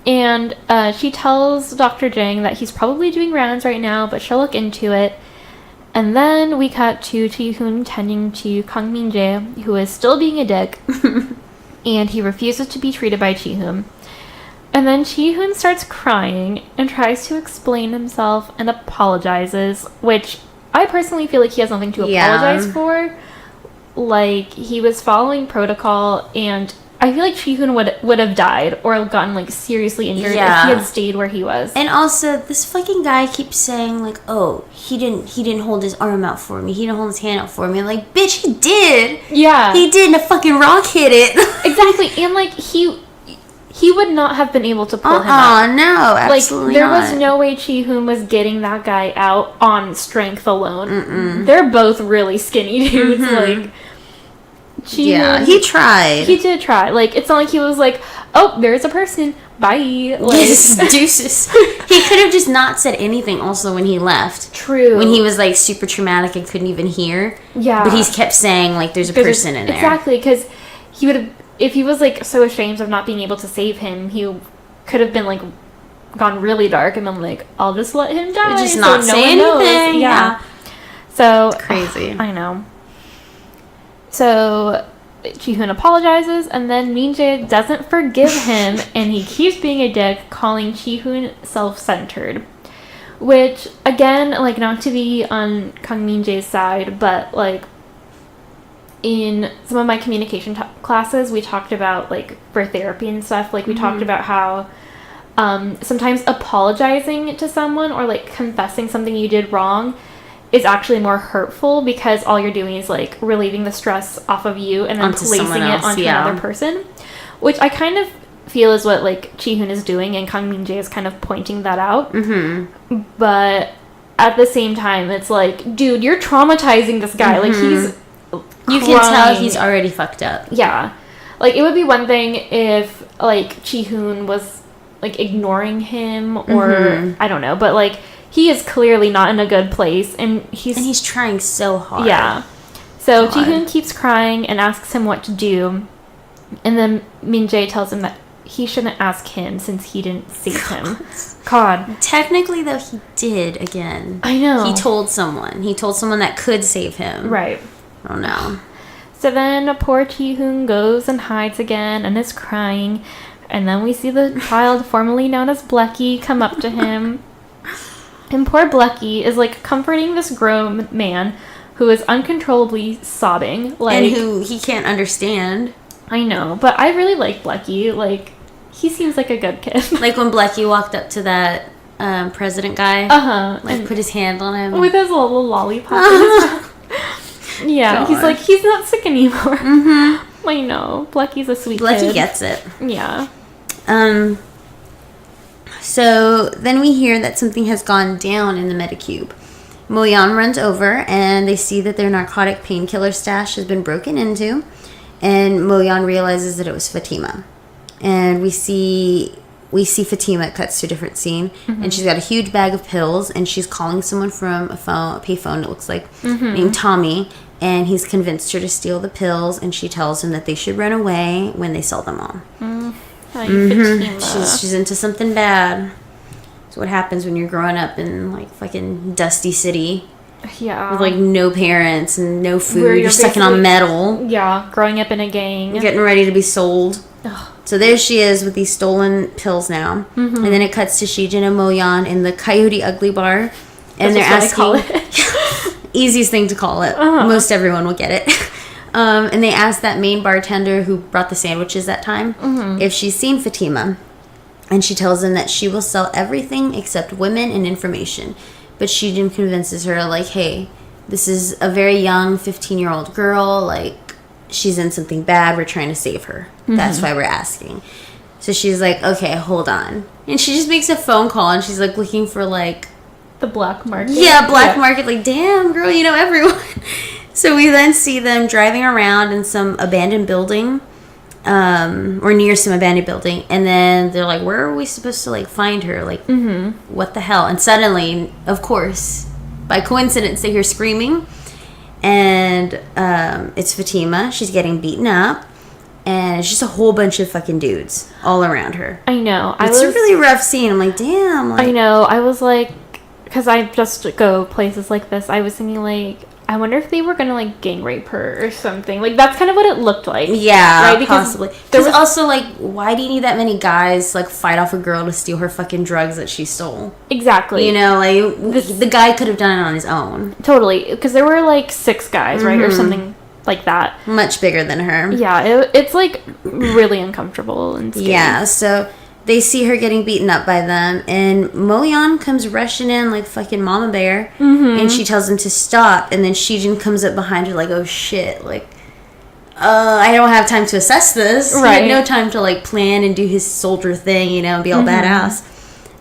And she tells Dr. Jang that he's probably doing rounds right now, but she'll look into it. And then we cut to Ji-hoon tending to Kang Min-jae, who is still being a dick. And he refuses to be treated by Ji-hoon. And then Ji-hoon starts crying and tries to explain himself and apologizes, which I personally feel like he has nothing to apologize for. Like, he was following protocol, and I feel like Ji-hoon would have died or gotten, like, seriously injured if he had stayed where he was. And also, this fucking guy keeps saying, like, oh, he didn't hold his arm out for me. He didn't hold his hand out for me. Like, bitch, he did. Yeah. He did, and a fucking rock hit it. Exactly. And, like, he would not have been able to pull him out. No, absolutely like, there was no way Ji-hoon was getting that guy out on strength alone. Mm-mm. They're both really skinny dudes. Like, Ji-hoon, he tried. He did try. Like, it's not like he was like, oh, there's a person. Bye. Like, deuces. He could have just not said anything also when he left. True. When he was, like, super traumatic and couldn't even hear. Yeah. But he's kept saying, like, there's a person in there. Exactly, because he would have... If he was, like, so ashamed of not being able to save him, he could have been, like, gone really dark and been like, I'll just let him die. Just not say anything. Yeah. So... Crazy. I know. So, Ji-hoon apologizes, and then Min-jae doesn't forgive him, and he keeps being a dick, calling Ji-hoon self-centered. Which, again, like, not to be on Kang Min-jae's side, but, like, in some of my communication classes, we talked about, like, for therapy and stuff, like, we talked about how sometimes apologizing to someone or, like, confessing something you did wrong is actually more hurtful because all you're doing is, like, relieving the stress off of you and then placing it onto another person, which I kind of feel is what, like, Ji-hoon is doing, and Kang Min-jae is kind of pointing that out. But at the same time, it's like, dude, you're traumatizing this guy. Like, he's... You can tell he's already fucked up. Yeah. Like, it would be one thing if, like, Ji-hoon was, like, ignoring him or, I don't know, but, like, he is clearly not in a good place, and he's trying so hard. Yeah. So Ji-hoon keeps crying and asks him what to do, and then Min-jae tells him that he shouldn't ask him since he didn't save him. God. Technically, though, he did again. I know. He told someone. He told someone that could save him. Right. I don't know. So then poor Ji-hoon goes and hides again and is crying. And then we see the child formerly known as Blecky come up to him. And poor Blecky is, like, comforting this grown man who is uncontrollably sobbing. Like, and who he can't understand. I know. But I really like Blecky. Like, he seems like a good kid. Like when Blecky walked up to that president guy. Like, and put his hand on him. With his little lollipop in his mouth. Yeah, God. He's like, he's not sick anymore. I know. Blecky's a sweet kid. Blecky gets it. Yeah. So then we hear that something has gone down in the Metacube. Moyan runs over, and they see that their narcotic painkiller stash has been broken into. And Moyan realizes that it was Fatima. And we see Fatima, it cuts to a different scene, and she's got a huge bag of pills, and she's calling someone from a payphone, it looks like, named Tommy, and he's convinced her to steal the pills, and she tells him that they should run away when they sell them all. She's into something bad. It's what happens when you're growing up in, like, fucking Dusty City. Yeah. With, like, no parents and no food. You're sucking on metal. Yeah, growing up in a gang. Getting ready to be sold. Ugh. So there she is with these stolen pills now. And then it cuts to Shijin and Moyan in the Coyote Ugly Bar. And they're asking... Easiest thing to call it. Most everyone will get it. And they ask that main bartender who brought the sandwiches that time if she's seen Fatima. And she tells them that she will sell everything except women and information. But Shijin convinces her, like, hey, this is a very young 15-year-old girl. Like, she's in something bad. We're trying to save her. That's why we're asking. So she's like, okay, hold on. And she just makes a phone call, and she's, like, looking for, like... The black market? Yeah, black market. Like, damn, girl, you know everyone. So we then see them driving around in some abandoned building. or near some abandoned building, and then they're like, where are we supposed to like find her? Like, what the hell? And suddenly, of course, by coincidence, they hear screaming, and it's Fatima. She's getting beaten up, and it's just a whole bunch of fucking dudes all around her. I know. It's a really rough scene. I'm like, damn. Like, I know. I was like, because I just go places like this, I was thinking like, I wonder if they were gonna like gang rape her or something. Like that's kind of what it looked like. Yeah, right? Because possibly. There's also like, why do you need that many guys like fight off a girl to steal her fucking drugs that she stole? Exactly. You know, like the guy could have done it on his own. Totally, because there were like 6 guys, right, or something like that. Much bigger than her. Yeah, it's like really uncomfortable and scary. Yeah, so they see her getting beaten up by them, and Moyeon comes rushing in like fucking mama bear, and she tells him to stop, and then Shijin comes up behind her like, oh shit, like, I don't have time to assess this. Right. He had no time to like plan and do his soldier thing, you know, and be all badass.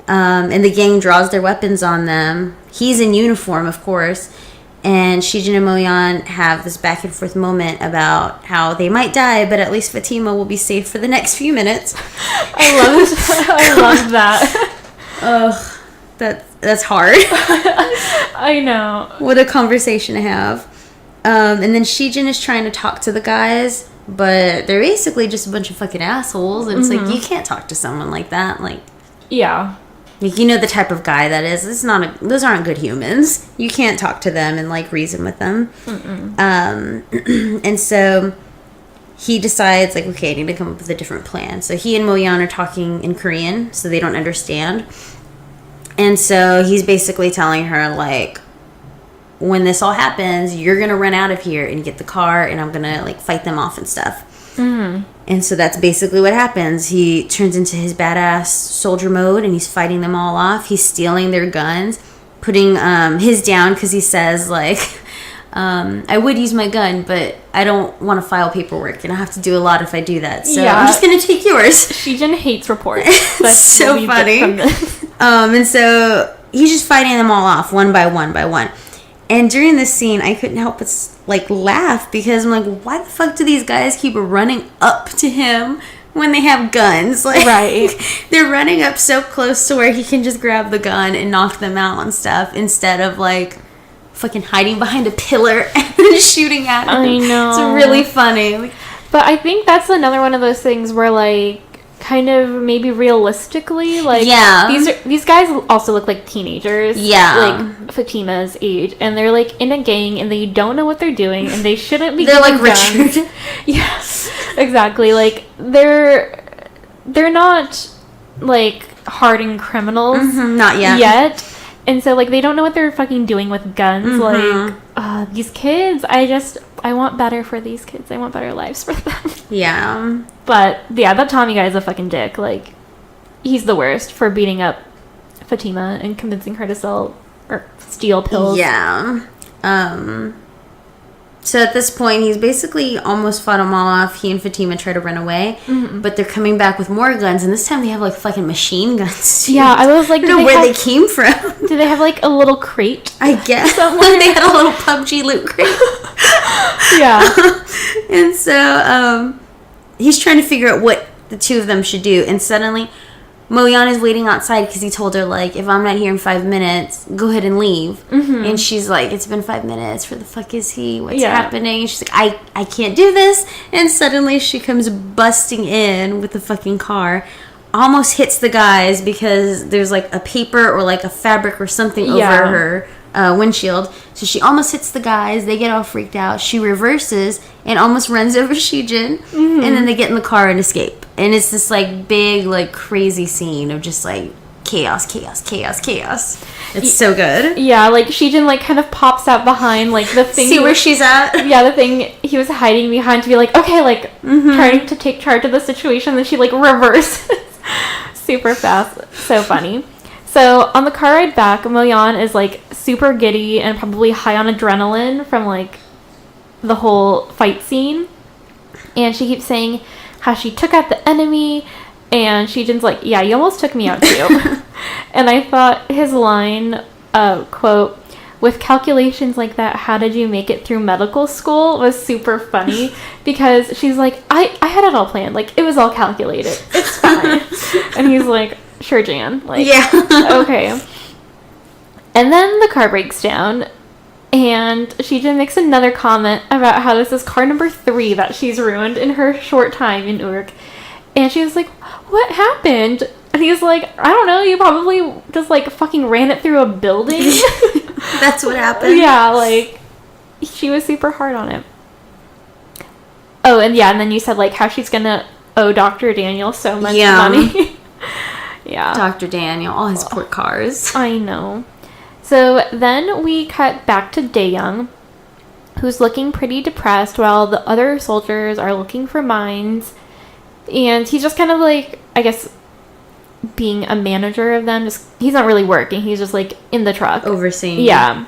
And the gang draws their weapons on them. He's in uniform, of course. And Shijin and Moyeon have this back and forth moment about how they might die, but at least Fatima will be safe for the next few minutes. I love that. Ugh, that's hard. I know. What a conversation to have. And then Shijin is trying to talk to the guys, but they're basically just a bunch of fucking assholes. And it's like, you can't talk to someone like that. Like, yeah. Like, you know the type of guy that is. Those aren't good humans. You can't talk to them and, like, reason with them. And so he decides, like, okay, I need to come up with a different plan. So he and Moyeon are talking in Korean, so they don't understand. And so he's basically telling her, like, when this all happens, you're going to run out of here and get the car, and I'm going to, like, fight them off and stuff. And so that's basically what happens. He turns into his badass soldier mode, and he's fighting them all off. He's stealing their guns, putting his down because he says, like, I would use my gun, but I don't want to file paperwork, and I have to do a lot if I do that. So I'm just going to take yours. Shijin hates reports. That's so funny. And so he's just fighting them all off one by one by one. And during this scene, I couldn't help but, like, laugh because I'm like, why the fuck do these guys keep running up to him when they have guns? Like, right. They're running up so close to where he can just grab the gun and knock them out and stuff instead of, like, fucking hiding behind a pillar and shooting at him. I know. It's really funny. But I think that's another one of those things where, like, kind of maybe realistically, like, these guys also look like teenagers, like Fatima's age, and they're like in a gang and they don't know what they're doing and they shouldn't be. They're like guns. Richard. Yes, exactly. Like they're not like hardened criminals, not yet. And so, like, they don't know what they're fucking doing with guns. Like, these kids, I want better for these kids. I want better lives for them. Yeah. But, yeah, that Tommy guy is a fucking dick. Like, he's the worst for beating up Fatima and convincing her to sell or steal pills. Yeah. So at this point, he's basically almost fought them all off. He and Fatima try to run away, but they're coming back with more guns, and this time they have, like, fucking machine guns, too. Yeah, I was like, I don't know where they came from. Do they have, like, a little crate? I guess. They had a little PUBG loot crate. Yeah. And so, he's trying to figure out what the two of them should do, and suddenly Moyeon is waiting outside because he told her, like, if I'm not here in 5 minutes, go ahead and leave. And she's like, it's been 5 minutes. Where the fuck is he? What's happening? And she's like, I can't do this. And suddenly she comes busting in with the fucking car. Almost hits the guys because there's, like, a paper or, like, a fabric or something over her windshield. So she almost hits the guys. They get all freaked out. She reverses and almost runs over Shijin. And then they get in the car and escape. And it's this, like, big, like, crazy scene of just, like, chaos. It's so good. Yeah, like, Shijin, like, kind of pops out behind, like, the thing. See where she's at? Yeah, the thing he was hiding behind to be like, okay, like, trying to take charge of the situation. Then she, like, reverses super fast. So funny. So, on the car ride back, Moyeon is, like, super giddy and probably high on adrenaline from, like, the whole fight scene. And she keeps saying how she took out the enemy, and Shijin's like, yeah, you almost took me out too. And I thought his line, quote, with calculations like that, how did you make it through medical school, was super funny because she's like, I had it all planned. Like, it was all calculated. It's fine. And he's like, sure, Jan. Like, yeah. Okay. And then the car breaks down, and Shijin makes another comment about how this is car number 3 that she's ruined in her short time in Urk. And she's like, what happened? And he's like, I don't know, you probably just, like, fucking ran it through a building. That's what happened? Yeah, like, she was super hard on it. Oh, and yeah, and then you said, like, how she's gonna owe Dr. Daniel so much money. Yeah. Dr. Daniel, all his poor cars. I know. So then we cut back to Daeyoung, who's looking pretty depressed while the other soldiers are looking for mines. And he's just kind of like, I guess, being a manager of them. Just, he's not really working. He's just like in the truck. Overseeing. Yeah.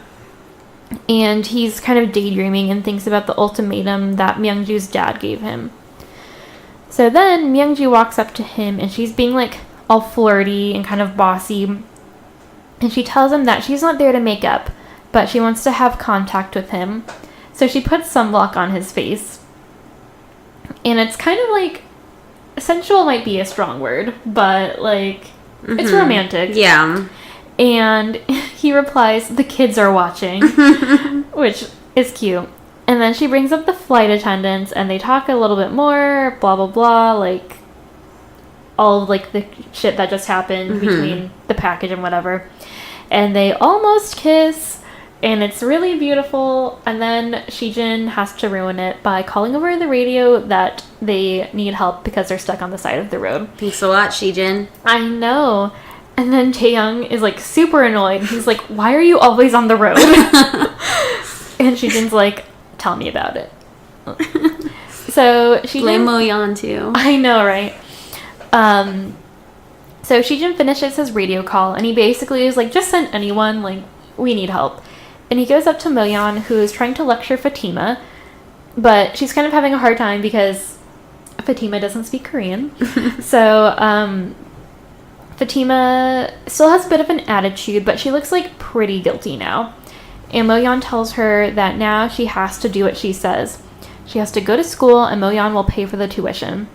And he's kind of daydreaming and thinks about the ultimatum that Myungju's dad gave him. So then Myungju walks up to him and she's being like all flirty and kind of bossy. And she tells him that she's not there to make up, but she wants to have contact with him. So she puts sunblock on his face. And it's kind of like, sensual might be a strong word, but like, it's romantic. Yeah. And he replies, the kids are watching, which is cute. And then she brings up the flight attendants and they talk a little bit more, blah, blah, blah, like all of like the shit that just happened between the package and whatever. And they almost kiss, and it's really beautiful. And then Shijin has to ruin it by calling over the radio that they need help because they're stuck on the side of the road. Thanks a lot, Shijin. I know. And then Taeyoung is like super annoyed. He's like, why are you always on the road? And Shijin's like, tell me about it. So Shijin... Blame Mo-yeon too. I know, right? So Shijin finishes his radio call, and he basically is like, just send anyone, like, we need help. And he goes up to Mo-yeon, who is trying to lecture Fatima, but she's kind of having a hard time because Fatima doesn't speak Korean. So, Fatima still has a bit of an attitude, but she looks like pretty guilty now. And Mo-yeon tells her that now she has to do what she says. She has to go to school, and Mo-yeon will pay for the tuition.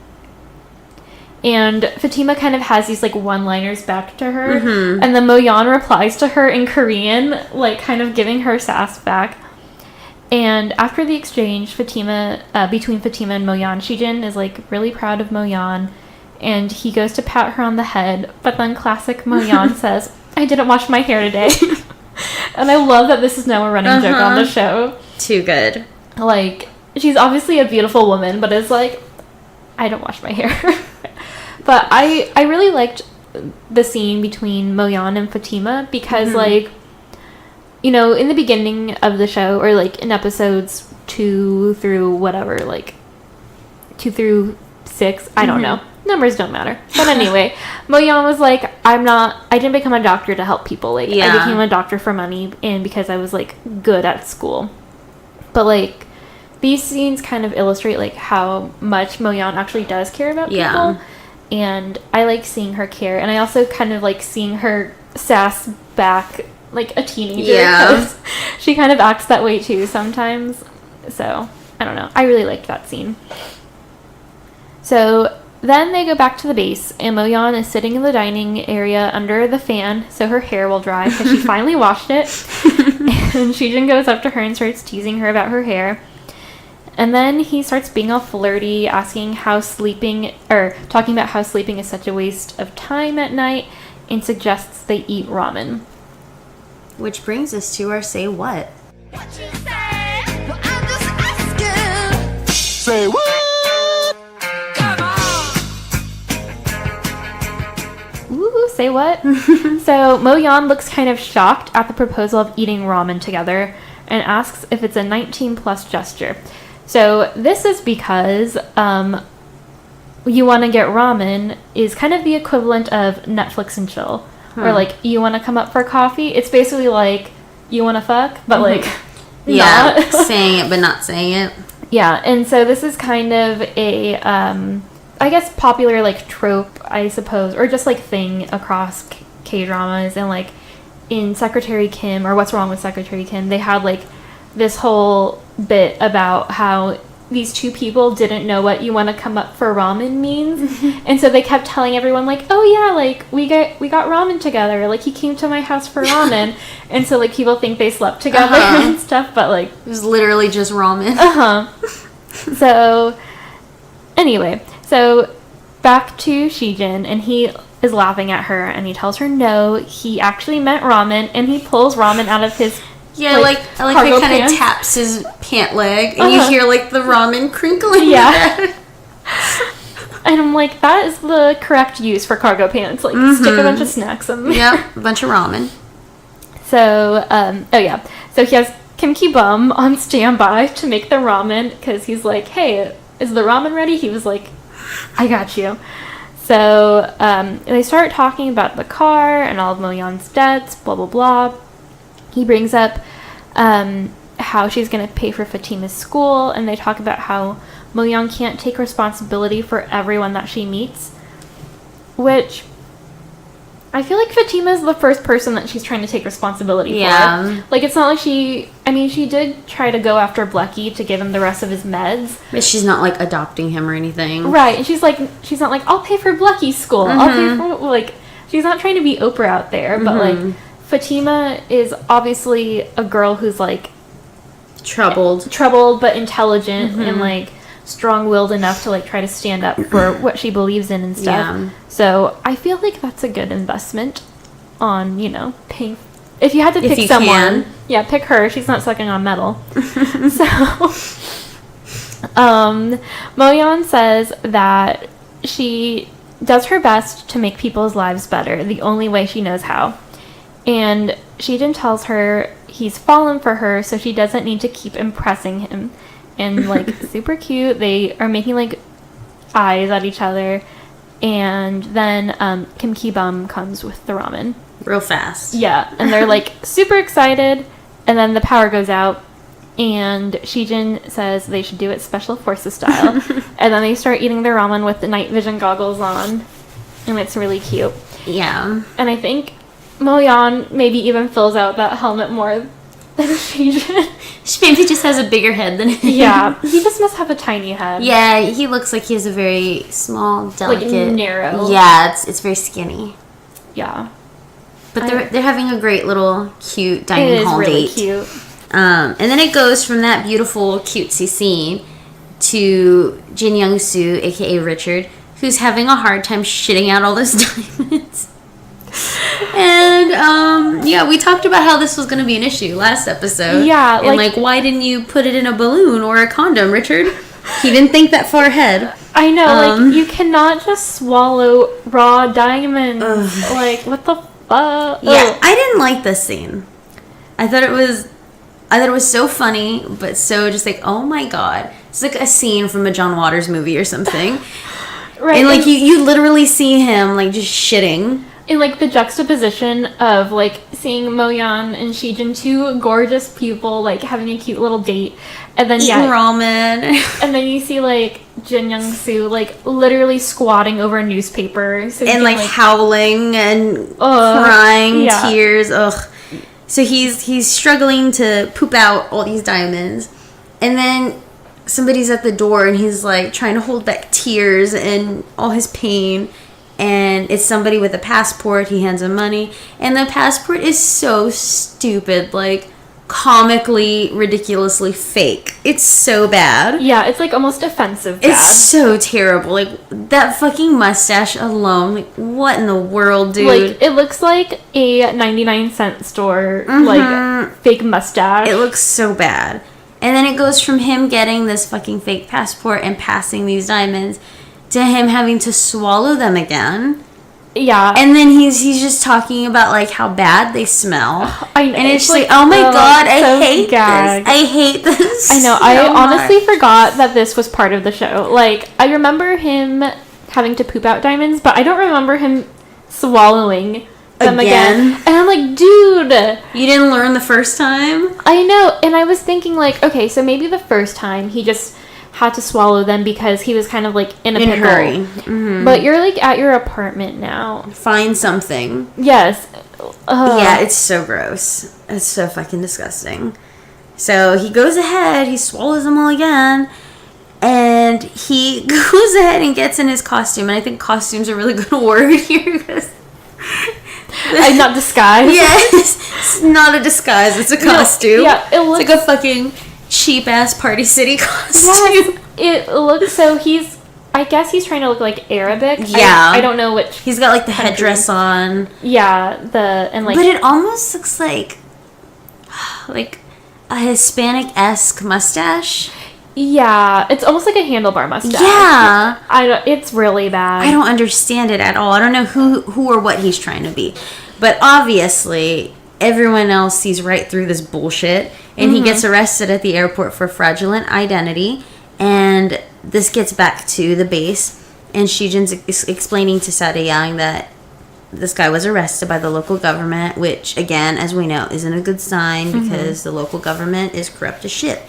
And Fatima kind of has these, like, one-liners back to her. And then Mo-yeon replies to her in Korean, like, kind of giving her sass back. And after the exchange, between Fatima and Mo-yeon, Shijin is, like, really proud of Mo-yeon. And he goes to pat her on the head. But then classic Mo-yeon says, I didn't wash my hair today. And I love that this is now a running joke on the show. Too good. Like, she's obviously a beautiful woman, but it's like, I don't wash my hair. But I really liked the scene between Mo-yeon and Fatima because, like, you know, in the beginning of the show, or, like, in episodes 2 through whatever, like, 2 through 6, I don't know. Numbers don't matter. But anyway, Mo-yeon was like, I didn't become a doctor to help people. Like, I became a doctor for money and because I was, like, good at school. But, like, these scenes kind of illustrate, like, how much Mo-yeon actually does care about people. And I like seeing her care. And I also kind of like seeing her sass back like a teenager. Because she kind of acts that way too sometimes. So, I don't know. I really liked that scene. So, then they go back to the base. And Mo-yeon is sitting in the dining area under the fan so her hair will dry because she finally washed it. And Shijin goes up to her and starts teasing her about her hair. And then he starts being all flirty, talking about how sleeping is such a waste of time at night, and suggests they eat ramen. Which brings us to our Say What. What you say? Well, I'm just asking. Say what? Come on. Ooh, say what? So Mo-yeon looks kind of shocked at the proposal of eating ramen together, and asks if it's a 19+ gesture. So this is because you want to get ramen is kind of the equivalent of Netflix and chill. Or like, you want to come up for coffee. It's basically like, you want to fuck, but like, not. Saying it but not saying it. Yeah, and so this is kind of a, I guess, popular like trope, I suppose, or just like thing across K-dramas. And like, in Secretary Kim, or What's Wrong with Secretary Kim, they had, like, this whole bit about how these two people didn't know what you want to come up for ramen means. And so they kept telling everyone, like, oh yeah, like, we got ramen together, like, he came to my house for ramen. And so, like, people think they slept together and stuff, but, like, it was literally just ramen. So anyway, so back to Shijin, and he is laughing at her, and he tells her no, he actually meant ramen, and he pulls ramen out of his like how he kind of taps his pant leg, and you hear, like, the ramen crinkling. Yeah. And I'm like, that is the correct use for cargo pants. Like, stick a bunch of snacks in there. Yep, a bunch of ramen. So, so he has Kim Ki-bum on standby to make the ramen, because he's like, hey, is the ramen ready? He was like, I got you. So, they start talking about the car and all of Mo-yeon's debts, blah, blah, blah. He brings up how she's going to pay for Fatima's school, and they talk about how Mo-yeon can't take responsibility for everyone that she meets, which I feel like Fatima's the first person that she's trying to take responsibility for. Like, it's not like she did try to go after Blecky to give him the rest of his meds. But she's not, like, adopting him or anything. Right, and she's not like, I'll pay for Blecky's school. I'll pay for, like, she's not trying to be Oprah out there, but, like, Fatima is obviously a girl who's, like, troubled but intelligent and, like, strong-willed enough to, like, try to stand up for what she believes in and stuff. Yeah. So I feel like that's a good investment on, you know, paying. If you had to pick someone, pick her. She's not sucking on metal. So, Mo-yeon says that she does her best to make people's lives better, the only way she knows how. And Shijin tells her he's fallen for her, so she doesn't need to keep impressing him. And, like, super cute. They are making, like, eyes at each other. And then Kim Ki-bum comes with the ramen. Real fast. Yeah. And they're, like, super excited. And then the power goes out. And Shijin says they should do it Special Forces style. And then they start eating their ramen with the night vision goggles on. And it's really cute. Yeah. And I think Mo-yeon maybe even fills out that helmet more than Shijin. She maybe just has a bigger head than him. Yeah, he just must have a tiny head. Yeah, he looks like he has a very small, delicate, like, narrow. Yeah, it's very skinny. Yeah, but they're having a great little cute dining hall date. It is really cute. And then it goes from that beautiful cutesy scene to Jin Young-soo, aka Richard, who's having a hard time shitting out all those diamonds. And we talked about how this was going to be an issue last episode. Yeah, and like why didn't you put it in a balloon or a condom, Richard? He didn't think that far ahead. I know, like, you cannot just swallow raw diamonds. Ugh. Like, what the fuck? Yeah, I didn't like this scene. I thought it was so funny, but so just like, oh my god, it's like a scene from a John Waters movie or something. Right, and like you literally see him like just shitting. In, like, the juxtaposition of, like, seeing Mo-yeon and Shijin, two gorgeous people, like, having a cute little date. And then, eating ramen. And then you see, like, Jin Young-soo, like, literally squatting over a newspaper. So and, like, howling and crying, tears. Ugh. So he's struggling to poop out all these diamonds. And then somebody's at the door and he's, like, trying to hold back tears and all his pain. And it's somebody with a passport. He hands him money. And the passport is so stupid. Like, comically, ridiculously fake. It's so bad. Yeah, it's, like, almost offensive bad. It's so terrible. Like, that fucking mustache alone. Like, what in the world, dude? Like, it looks like a 99-cent store, like, fake mustache. It looks so bad. And then it goes from him getting this fucking fake passport and passing these diamonds to him having to swallow them again. Yeah. And then he's just talking about, like, how bad they smell. I know. And it's like, oh my god, I hate this. I hate this. I know. So I honestly forgot that this was part of the show. Like, I remember him having to poop out diamonds, but I don't remember him swallowing them again. And I'm like, dude. You didn't learn the first time? I know. And I was thinking, like, okay, so maybe the first time he just had to swallow them because he was kind of, like, in a hurry. Mm-hmm. But you're, like, at your apartment now. Find something. Yes. Yeah, it's so gross. It's so fucking disgusting. So he goes ahead, he swallows them all again, and he goes ahead and gets in his costume. And I think costume's a really good word here because not disguise. Yes, it's not a disguise. It's a costume. No, yeah, it looks like a fucking cheap ass Party City costume. Yes, it looks so. I guess he's trying to look like Arabic. Yeah, I don't know which. He's got like the headdress on. Yeah, but it almost looks like a Hispanic-esque mustache. Yeah, it's almost like a handlebar mustache. Yeah, it's really bad. I don't understand it at all. I don't know who or what he's trying to be, but obviously everyone else sees right through this bullshit, and he gets arrested at the airport for fraudulent identity. And this gets back to the base, and Shijin's explaining to Sadayang that this guy was arrested by the local government, which, again, as we know, isn't a good sign because the local government is corrupt as shit.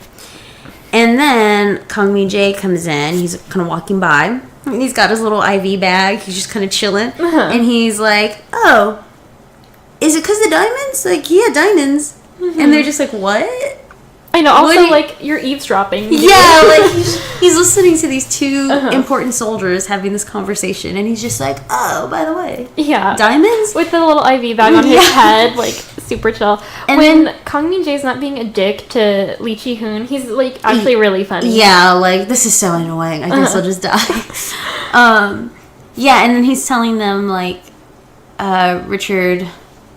And then Kang Min-jae comes in. He's kind of walking by, and he's got his little IV bag. He's just kind of chilling, and he's like, "Oh, is it because of diamonds?" Like, yeah, diamonds. And they're just like, "What?" I know. Also, you're eavesdropping. Yeah, like he's listening to these two important soldiers having this conversation, and he's just like, "Oh, by the way, yeah, diamonds?" With the little IV bag on his head, like super chill. And when Kang Min-jae's not being a dick to Lee Chi-hoon, he's like actually really funny. Yeah, like this is so annoying. I guess I'll just die. Yeah, and then he's telling them like Richard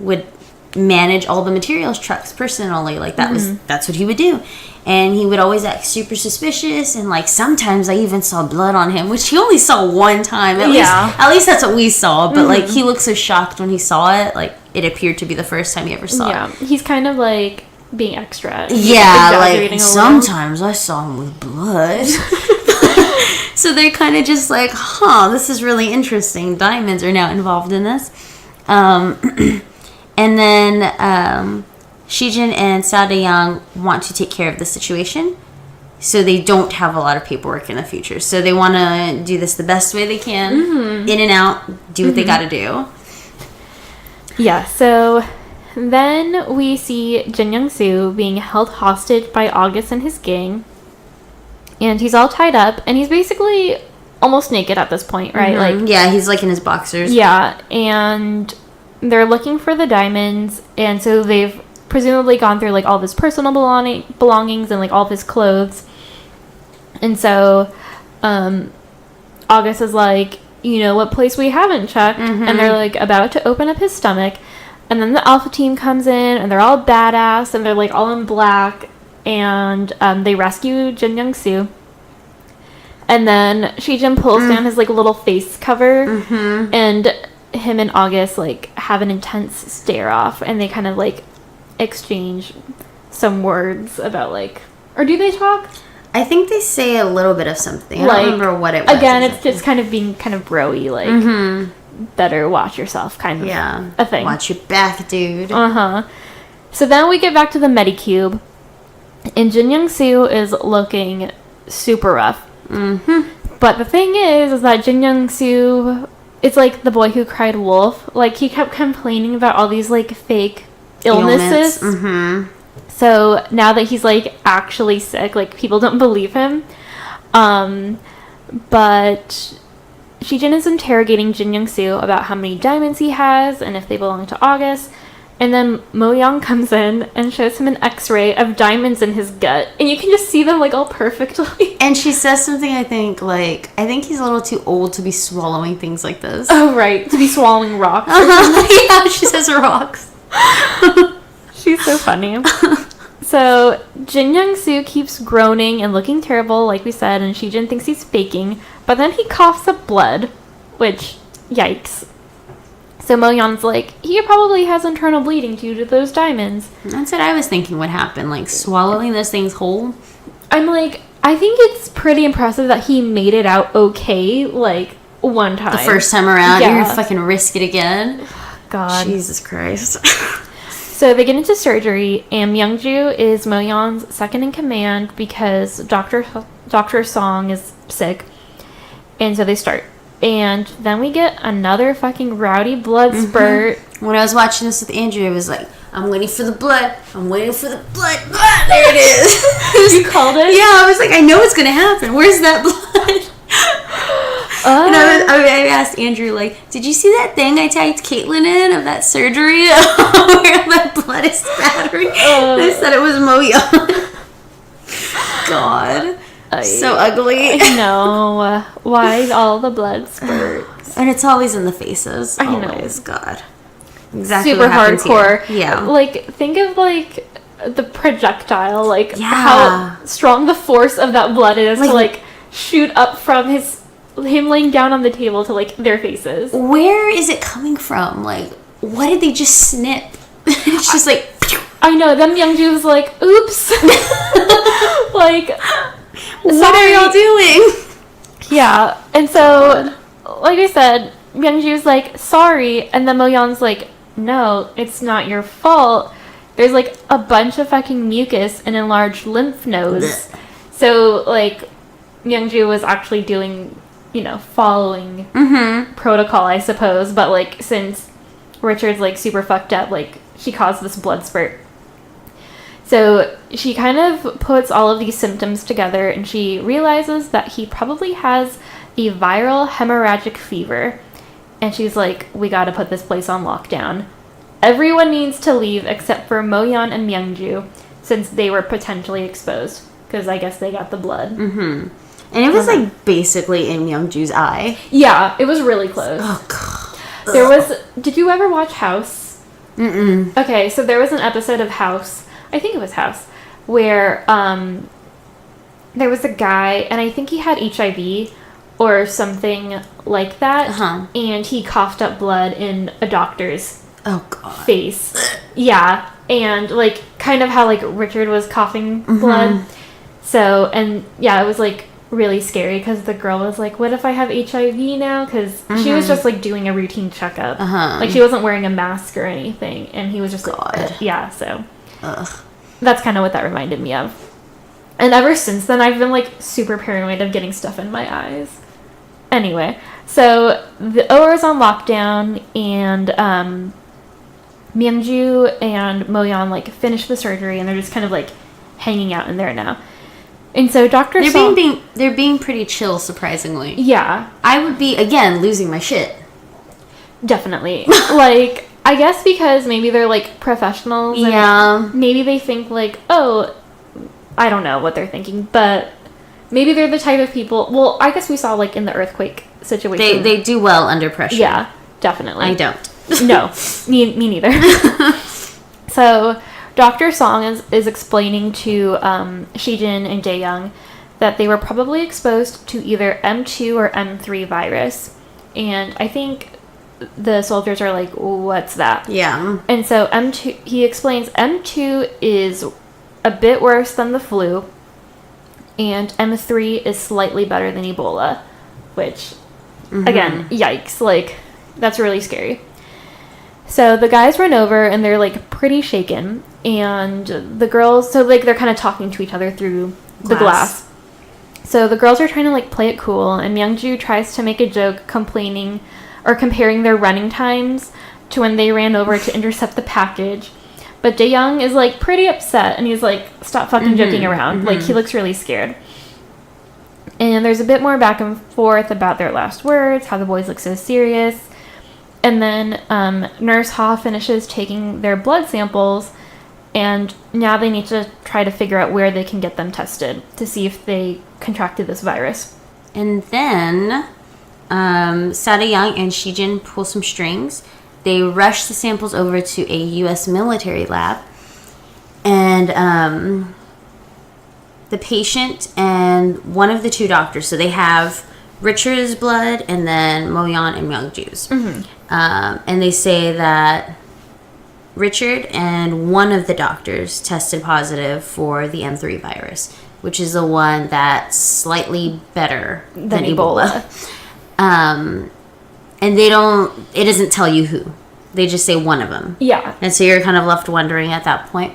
would manage all the materials trucks personally, like that's what he would do, and he would always act super suspicious, and like sometimes I even saw blood on him, which he only saw one time at least that's what we saw, but like he looked so shocked when he saw it, like it appeared to be the first time he ever saw it. He's kind of like being extra. Like sometimes I saw him with blood. So they're kind of just like, this is really interesting, diamonds are now involved in this. And then Shijin and Sadayang want to take care of the situation, so they don't have a lot of paperwork in the future. So they want to do this the best way they can, in and out, do what they got to do. Yeah, so then we see Jin Young-soo being held hostage by August and his gang, and he's all tied up, and he's basically almost naked at this point, right? Like, yeah, he's like in his boxers. Yeah, and they're looking for the diamonds, and so they've presumably gone through like all of his personal belongings and like all of his clothes. And so August is like, you know what place we haven't checked? And they're like about to open up his stomach, and then the Alpha team comes in, and they're all badass, and they're like all in black, and they rescue Jin Young-soo. And then Shijin pulls down his like little face cover, and him and August like have an intense stare off, and they kind of like exchange some words about like, or do they talk? I think they say a little bit of something. I don't remember what it was. Again, exactly. It's just kind of being kind of bro-y, like better watch yourself kind of a thing. Watch your back, dude. So then we get back to the Medicube, and Jin Young-soo is looking super rough. But the thing is that Jin Young-soo, it's like the boy who cried wolf. Like, he kept complaining about all these, like, fake illnesses. So now that he's, like, actually sick, like, people don't believe him. But Shijin is interrogating Jin Young-soo about how many diamonds he has and if they belong to August. And then Mo Young comes in and shows him an x-ray of diamonds in his gut. And you can just see them, like, all perfectly. And she says something, I think he's a little too old to be swallowing things like this. Oh, right. To be swallowing rocks. Yeah, she says rocks. She's so funny. So, Jin Young-soo keeps groaning and looking terrible, like we said, and Shijin thinks he's faking. But then he coughs up blood, which, yikes. So Mo Yeon's like, he probably has internal bleeding due to those diamonds. That's what I was thinking would happen, like swallowing those things whole. I'm like, I think it's pretty impressive that he made it out okay, like, one time. The first time around, you're gonna fucking risk it again. God. Jesus Christ. So they get into surgery, and Myungju is Mo Yeon's second in command because Dr. Song is sick. And so they start. And then we get another fucking rowdy blood spurt. When I was watching this with Andrew, it was like, I'm waiting for the blood. I'm waiting for the blood. Ah, there it is. You called it? Yeah, I was like, I know it's going to happen. Where's that blood? And I asked Andrew, like, did you see that thing I tagged Kaitlin in of that surgery where that blood is spattering? They said it was Mo-Young. God. So ugly. I know. Why all the blood spurts? And it's always in the faces. I know. Always. God. Exactly Super what happens hardcore. Here. Yeah. Like, think of, like, the projectile. Like, Yeah. how strong the force of that blood is to, like, shoot up from him laying down on the table to, like, their faces. Where is it coming from? Like, what did they just snip? It's just like... I know. Then Myungju was like, oops. Like... What are y'all doing? Yeah, and so, like I said, Myungju's like, sorry, and then Mo-Yeon's like, no, it's not your fault. There's, like, a bunch of fucking mucus and enlarged lymph nodes. So, like, Myungju was actually doing, following protocol, I suppose, but, like, since Richard's, like, super fucked up, like, she caused this blood spurt. So she kind of puts all of these symptoms together and she realizes that he probably has a viral hemorrhagic fever. And she's like, we gotta put this place on lockdown. Everyone needs to leave except for Mo-Yeon and Myungju since they were potentially exposed. Because I guess they got the blood. Mm-hmm. And it was like basically in Myungju's eye. Yeah, it was really close. Oh, God. There was... Did you ever watch House? Mm-mm. Okay, so there was an episode of House... I think it was House, where there was a guy, and I think he had HIV or something like that, and he coughed up blood in a doctor's face. Yeah, and, like, kind of how, like, Richard was coughing blood. So, and, yeah, it was, like, really scary, because the girl was like, what if I have HIV now? Because she was just, like, doing a routine checkup. Like, she wasn't wearing a mask or anything, and he was just like, yeah, so... Ugh. That's kind of what that reminded me of. And ever since then, I've been, like, super paranoid of getting stuff in my eyes. Anyway, so the OR is on lockdown, and Myungju and Mo-Yeon, like, finish the surgery, and they're just kind of, like, hanging out in there now. And so Dr. Song... They're being pretty chill, surprisingly. Yeah. I would be, again, losing my shit. Definitely. Like... I guess because maybe they're, like, professionals. Yeah. Maybe they think, like, oh, I don't know what they're thinking, but maybe they're the type of people... Well, I guess we saw, like, in the earthquake situation. They do well under pressure. Yeah, definitely. I don't. No, me neither. So, Dr. Song is explaining to Shijin and Jaeyoung that they were probably exposed to either M2 or M3 virus. And I think... the soldiers are like, what's that? Yeah. And so M2, he explains M2 is a bit worse than the flu, and M3 is slightly better than Ebola, which, again, yikes, like, that's really scary. So the guys run over, and they're, like, pretty shaken, and the girls, so, like, they're kind of talking to each other through the glass. So the girls are trying to, like, play it cool, and Myungju tries to make a joke complaining or comparing their running times to when they ran over to intercept the package. But Jaeyoung is, like, pretty upset, and he's like, stop fucking joking around. Like, he looks really scared. And there's a bit more back and forth about their last words, how the boys look so serious. And then Nurse Ha finishes taking their blood samples, and now they need to try to figure out where they can get them tested to see if they contracted this virus. And then... Sada-young and Shijin pull some strings. They rush the samples over to a U.S. military lab. And the patient and one of the two doctors, so they have Richard's blood and then Mo-Yeon and Myungju's. And they say that Richard and one of the doctors tested positive for the M3 virus, which is the one that's slightly better than Ebola. And it doesn't tell you who. They just say one of them. Yeah. And so you're kind of left wondering at that point.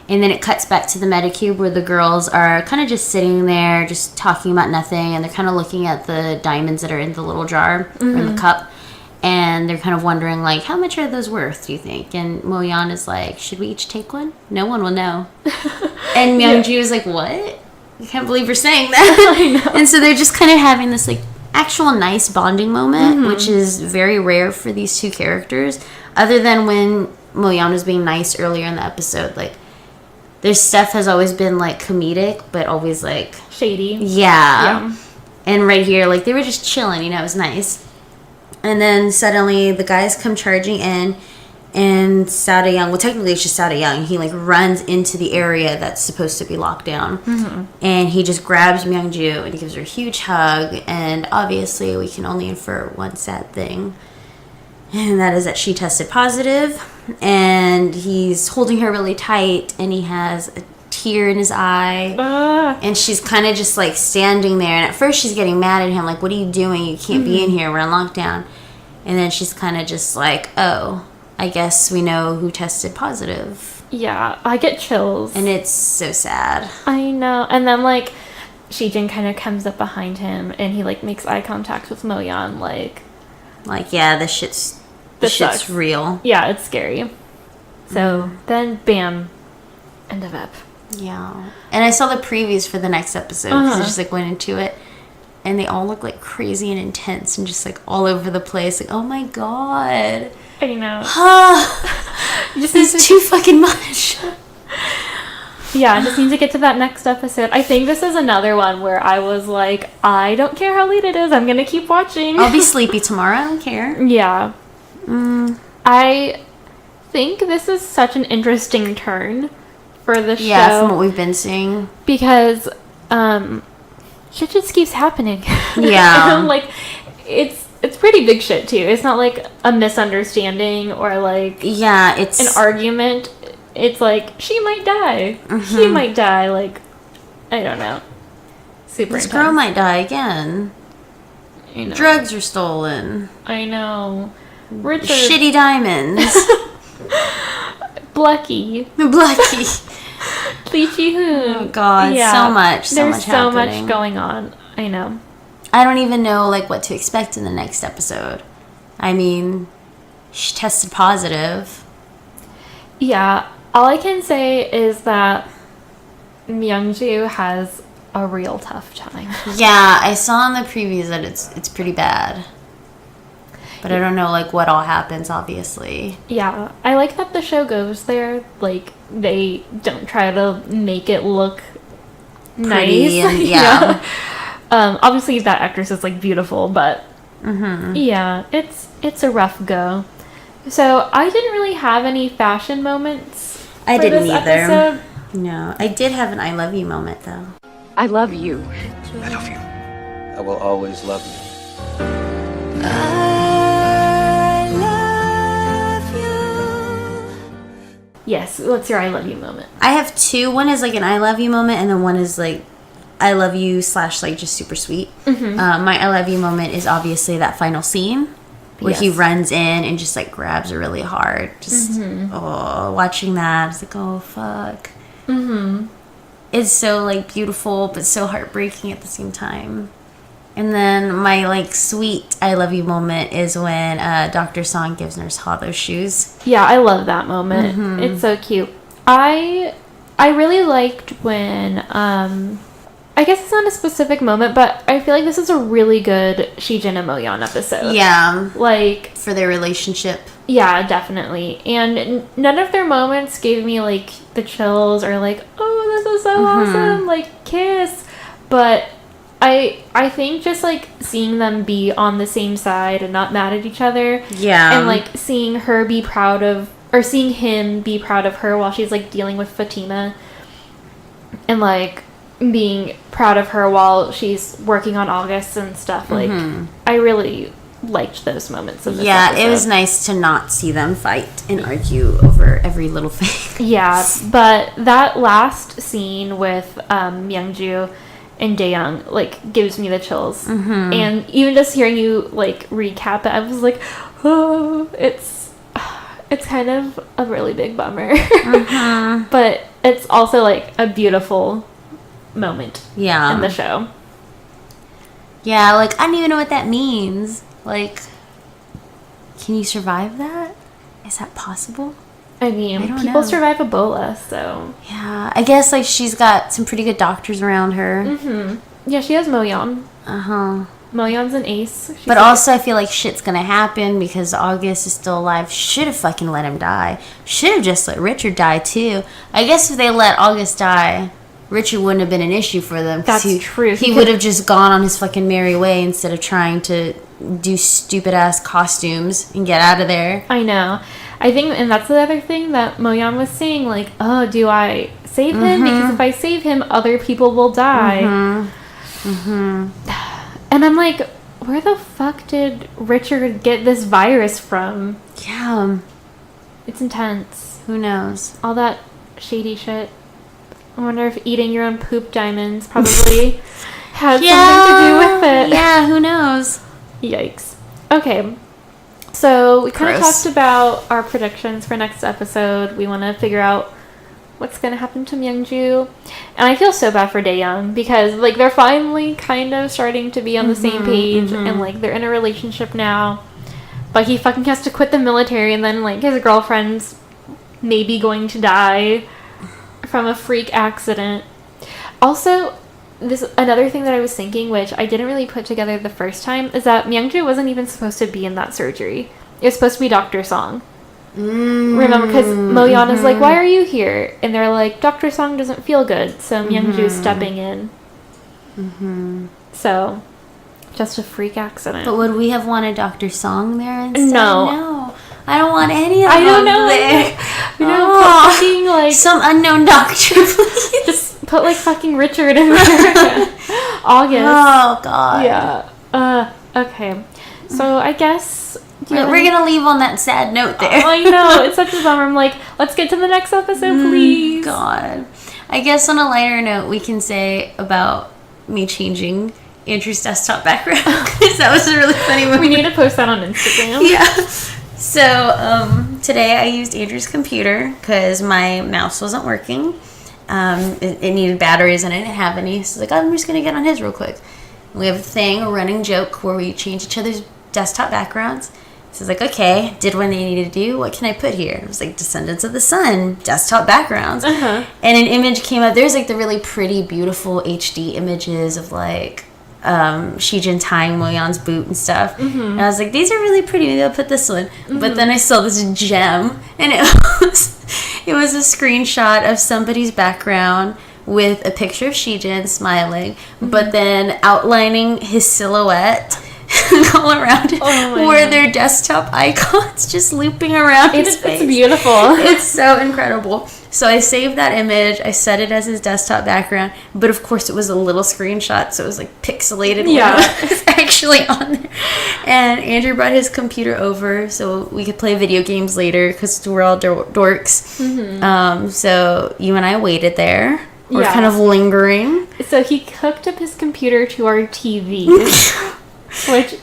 And then it cuts back to the Medicube where the girls are kind of just sitting there, just talking about nothing. And they're kind of looking at the diamonds that are in the little jar or in the cup. And they're kind of wondering, like, how much are those worth, do you think? And Moyeon is like, should we each take one? No one will know. And Myungju is like, what? I can't believe you're saying that. I know. And so they're just kind of having this, like, actual nice bonding moment, which is very rare for these two characters. Other than when Moyeon was being nice earlier in the episode. Like, their stuff has always been, like, comedic, but always, like... shady. Yeah. And right here, like, they were just chilling, you know, it was nice. And then suddenly the guys come charging in, and Sao Young, well, technically it's just Sao Young, he, like, runs into the area that's supposed to be locked down. And he just grabs Myungju and he gives her a huge hug. And obviously we can only infer one sad thing. And that is that she tested positive. And he's holding her really tight, and he has a tear in his eye. And she's kind of just, like, standing there. And at first she's getting mad at him, like, what are you doing? You can't be in here. We're on lockdown. And then she's kind of just like, oh, I guess we know who tested positive. Yeah, I get chills. And it's so sad. I know. And then, like, Shijin kind of comes up behind him, and he, like, makes eye contact with Moyeon, like, yeah, this shit's real. Yeah, it's scary. So then, bam, end of ep. Yeah. And I saw the previews for the next episode, because I just, like, went into it. And they all look, like, crazy and intense and just, like, all over the place. Like, oh, my God. I know. This is too fucking much. Yeah, I just need to get to that next episode. I think this is another one where I was like, I don't care how late it is. I'm going to keep watching. I'll be sleepy tomorrow. I don't care. Yeah. I think this is such an interesting turn for the show. Yeah, from what we've been seeing. Because, shit just keeps happening. Yeah. And, like, it's pretty big shit too. It's not like a misunderstanding or like it's an argument. It's like she might die. He might die. Like, I don't know. Super. This intense. girl might die again. I know. Drugs are stolen. I know. Richard. Shitty diamonds. Blecky. Lee Ji-hoon. Oh God, so much There's so happening. much going on. I know. I don't even know, like, what to expect in the next episode. I mean, she tested positive. Yeah, all I can say is that Myungju has a real tough time. Yeah, I saw in the previews that it's pretty bad. But I don't know, like, what all happens, obviously. Yeah, I like that the show goes there. Like, they don't try to make it look Pretty nice. And, yeah. Obviously, that actress is, like, beautiful, but yeah, it's a rough go. So, I didn't really have any fashion moments I for didn't this either. episode. No, I did have an I love you moment, though. I love you. I love you. I will always love you. I love you. Yes, what's your I love you moment? I have two. One is, like, an I love you moment, and then one is, like, I love you / like, just super sweet. My I love you moment is obviously that final scene where he Yes. runs in and just, like, grabs her really hard. Just, watching that, it's like, oh, fuck. It's so, like, beautiful, but so heartbreaking at the same time. And then my, like, sweet I love you moment is when Dr. Song gives Nurse Ha those shoes. Yeah, I love that moment. It's so cute. I really liked when I guess it's not a specific moment, but I feel like this is a really good Shijin and Moyeon episode. Yeah. Like, For their relationship. yeah, definitely. And none of their moments gave me, like, the chills or, like, oh, this is so awesome, like, kiss. But I think just, like, seeing them be on the same side and not mad at each other. Yeah. And, like, seeing her be proud of, or seeing him be proud of her while she's, like, dealing with Fatima. And, like, being proud of her while she's working on August and stuff. Like, I really liked those moments in this episode. It was nice to not see them fight and argue over every little thing. Yeah, but that last scene with Myungju and Daeyoung, like, gives me the chills. And even just hearing you, like, recap it, I was like, oh, it's kind of a really big bummer. But it's also like a beautiful moment Yeah. in the show. Yeah, like, I don't even know what that means. Like, can you survive that? Is that possible? I mean, I don't people know. survive Ebola, so... Yeah, I guess, like, she's got some pretty good doctors around her. Mm-hmm. Yeah, she has Moyeon. Uh-huh. Moyeon's an ace. She's But like- also, I feel like shit's gonna happen because August is still alive. Should have fucking let him die. Should have just let Richard die, too. I guess if they let August die, Richard wouldn't have been an issue for them. 'Cause That's true. He would have just gone on his fucking merry way instead of trying to do stupid-ass costumes and get out of there. I know. I think, and that's the other thing that Moyeon was saying, like, oh, do I save him? Because if I save him, other people will die. And I'm like, where the fuck did Richard get this virus from? Yeah. It's intense. Who knows? All that shady shit. I wonder if eating your own poop diamonds probably had something to do with it. Yeah, who knows? Yikes. Okay. So we kind of Gross. talked about our predictions for next episode. We want to figure out what's going to happen to Myungju. And I feel so bad for Daeyoung because like they're finally kind of starting to be on the same page and like they're in a relationship now. But he fucking has to quit the military and then like his girlfriend's maybe going to die from a freak accident. Also, this another thing that I was thinking, which I didn't really put together the first time, is that Myungju wasn't even supposed to be in that surgery. It was supposed to be Dr. Song. Remember, because Moyeon is like, why are you here? And they're like, Dr. Song doesn't feel good, so Myungju is stepping in. So, just a freak accident. But would we have wanted Dr. Song there instead? No. No. I don't want any of I don't them know. there. You know, Oh. put fucking like Some unknown doctor, please. just put like fucking Richard in there. August. Oh, God. Yeah. Okay. So I guess We're gonna leave on that sad note there. I know, it's such a bummer. I'm like, let's get to the next episode, please. God. I guess on a lighter note, we can say about me changing Andrew's desktop background because that was a really funny moment. We need to post that on Instagram. Yeah. So today I used Andrew's computer because my mouse wasn't working. It needed batteries and I didn't have any. So I was like, I'm just gonna get on his real quick. We have a running joke where we change each other's desktop backgrounds. So I was like, okay, did what I needed to do. What can I put here? It was like Descendants of the Sun, desktop backgrounds. And an image came up. There's like the really pretty, beautiful HD images of like Shijin tying Moyeon's boot and stuff. And I was like, these are really pretty. Maybe I'll put this one. But then I saw this gem, and it was a screenshot of somebody's background with a picture of Shijin smiling, but then outlining his silhouette all around it were their desktop icons just looping around his face. It's beautiful. It's so incredible. So I saved that image. I set it as his desktop background, but of course it was a little screenshot, so it was like pixelated. Yeah. When it was actually on there. And Andrew brought his computer over so we could play video games later because we're all dorks. So you and I waited there. We're Yeah. kind of lingering. So he hooked up his computer to our TV, which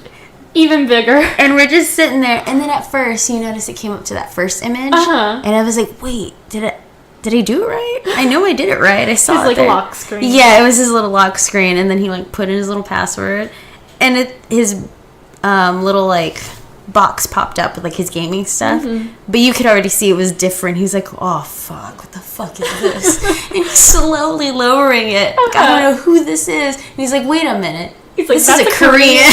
even bigger. And we're just sitting there. And then at first, you notice it came up to that first image. Uh-huh. And I was like, wait, did I do it right? I know I did it right. I saw His it like there. lock screen. Yeah, it was his little lock screen. And then he like put in his little password. And his little like box popped up with like his gaming stuff. But you could already see it was different. He was like, oh, fuck, what the fuck is this? And he's slowly lowering it. Like, I don't know who this is. And he's like, wait a minute. He's like, This is "That's a Korean."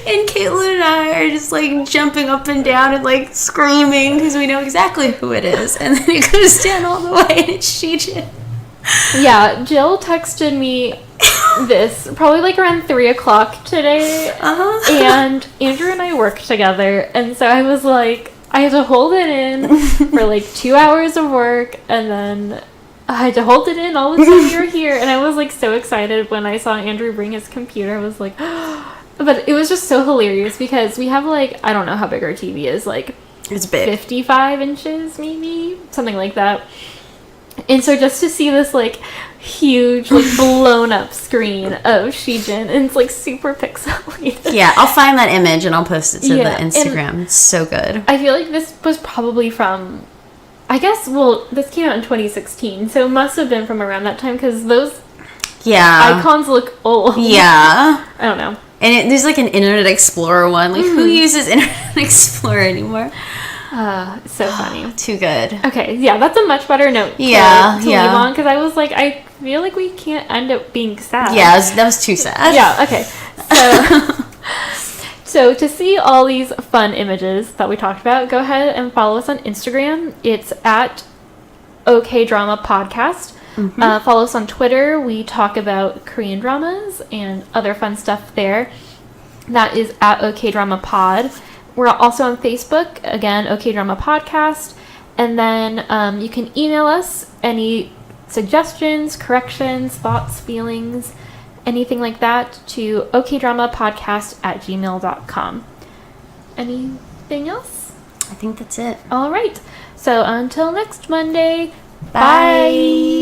And Kaitlin and I are just like jumping up and down and like screaming because we know exactly who it is. And then it goes down all the way and it's Shijin. Yeah, Jill texted me this probably like around 3 o'clock today. And Andrew and I worked together. And so I was like, I had to hold it in for like 2 hours of work. And then I had to hold it in all the time you were here. And I was like so excited when I saw Andrew bring his computer. I was like, but it was just so hilarious because we have like, I don't know how big our TV is, like It's big. 55 inches maybe, something like that. And so just to see this like huge like blown up screen of Shijin, and it's like super pixelated. Yeah, I'll find that image and I'll post it to Yeah, the Instagram. It's so good. I feel like this was probably from I guess, well, this came out in 2016, so it must have been from around that time, because those icons look old. Yeah. I don't know. And there's like an Internet Explorer one. Like, who uses Internet Explorer anymore? So funny. Too good. Okay, yeah, that's a much better note to leave on, because I was like, I feel like we can't end up being sad. Yeah, that was too sad. Yeah, okay. So, so to see all these fun images that we talked about, go ahead and follow us on Instagram. It's at OK Drama Podcast. Follow us on Twitter. We talk about Korean dramas and other fun stuff there. That is at OK Drama Pod. We're also on Facebook, again, OK Drama Podcast. And then you can email us any suggestions, corrections, thoughts, feelings, anything like that to okdramapodcast@gmail.com. Anything else? I think that's it. All right. So until next Monday, bye.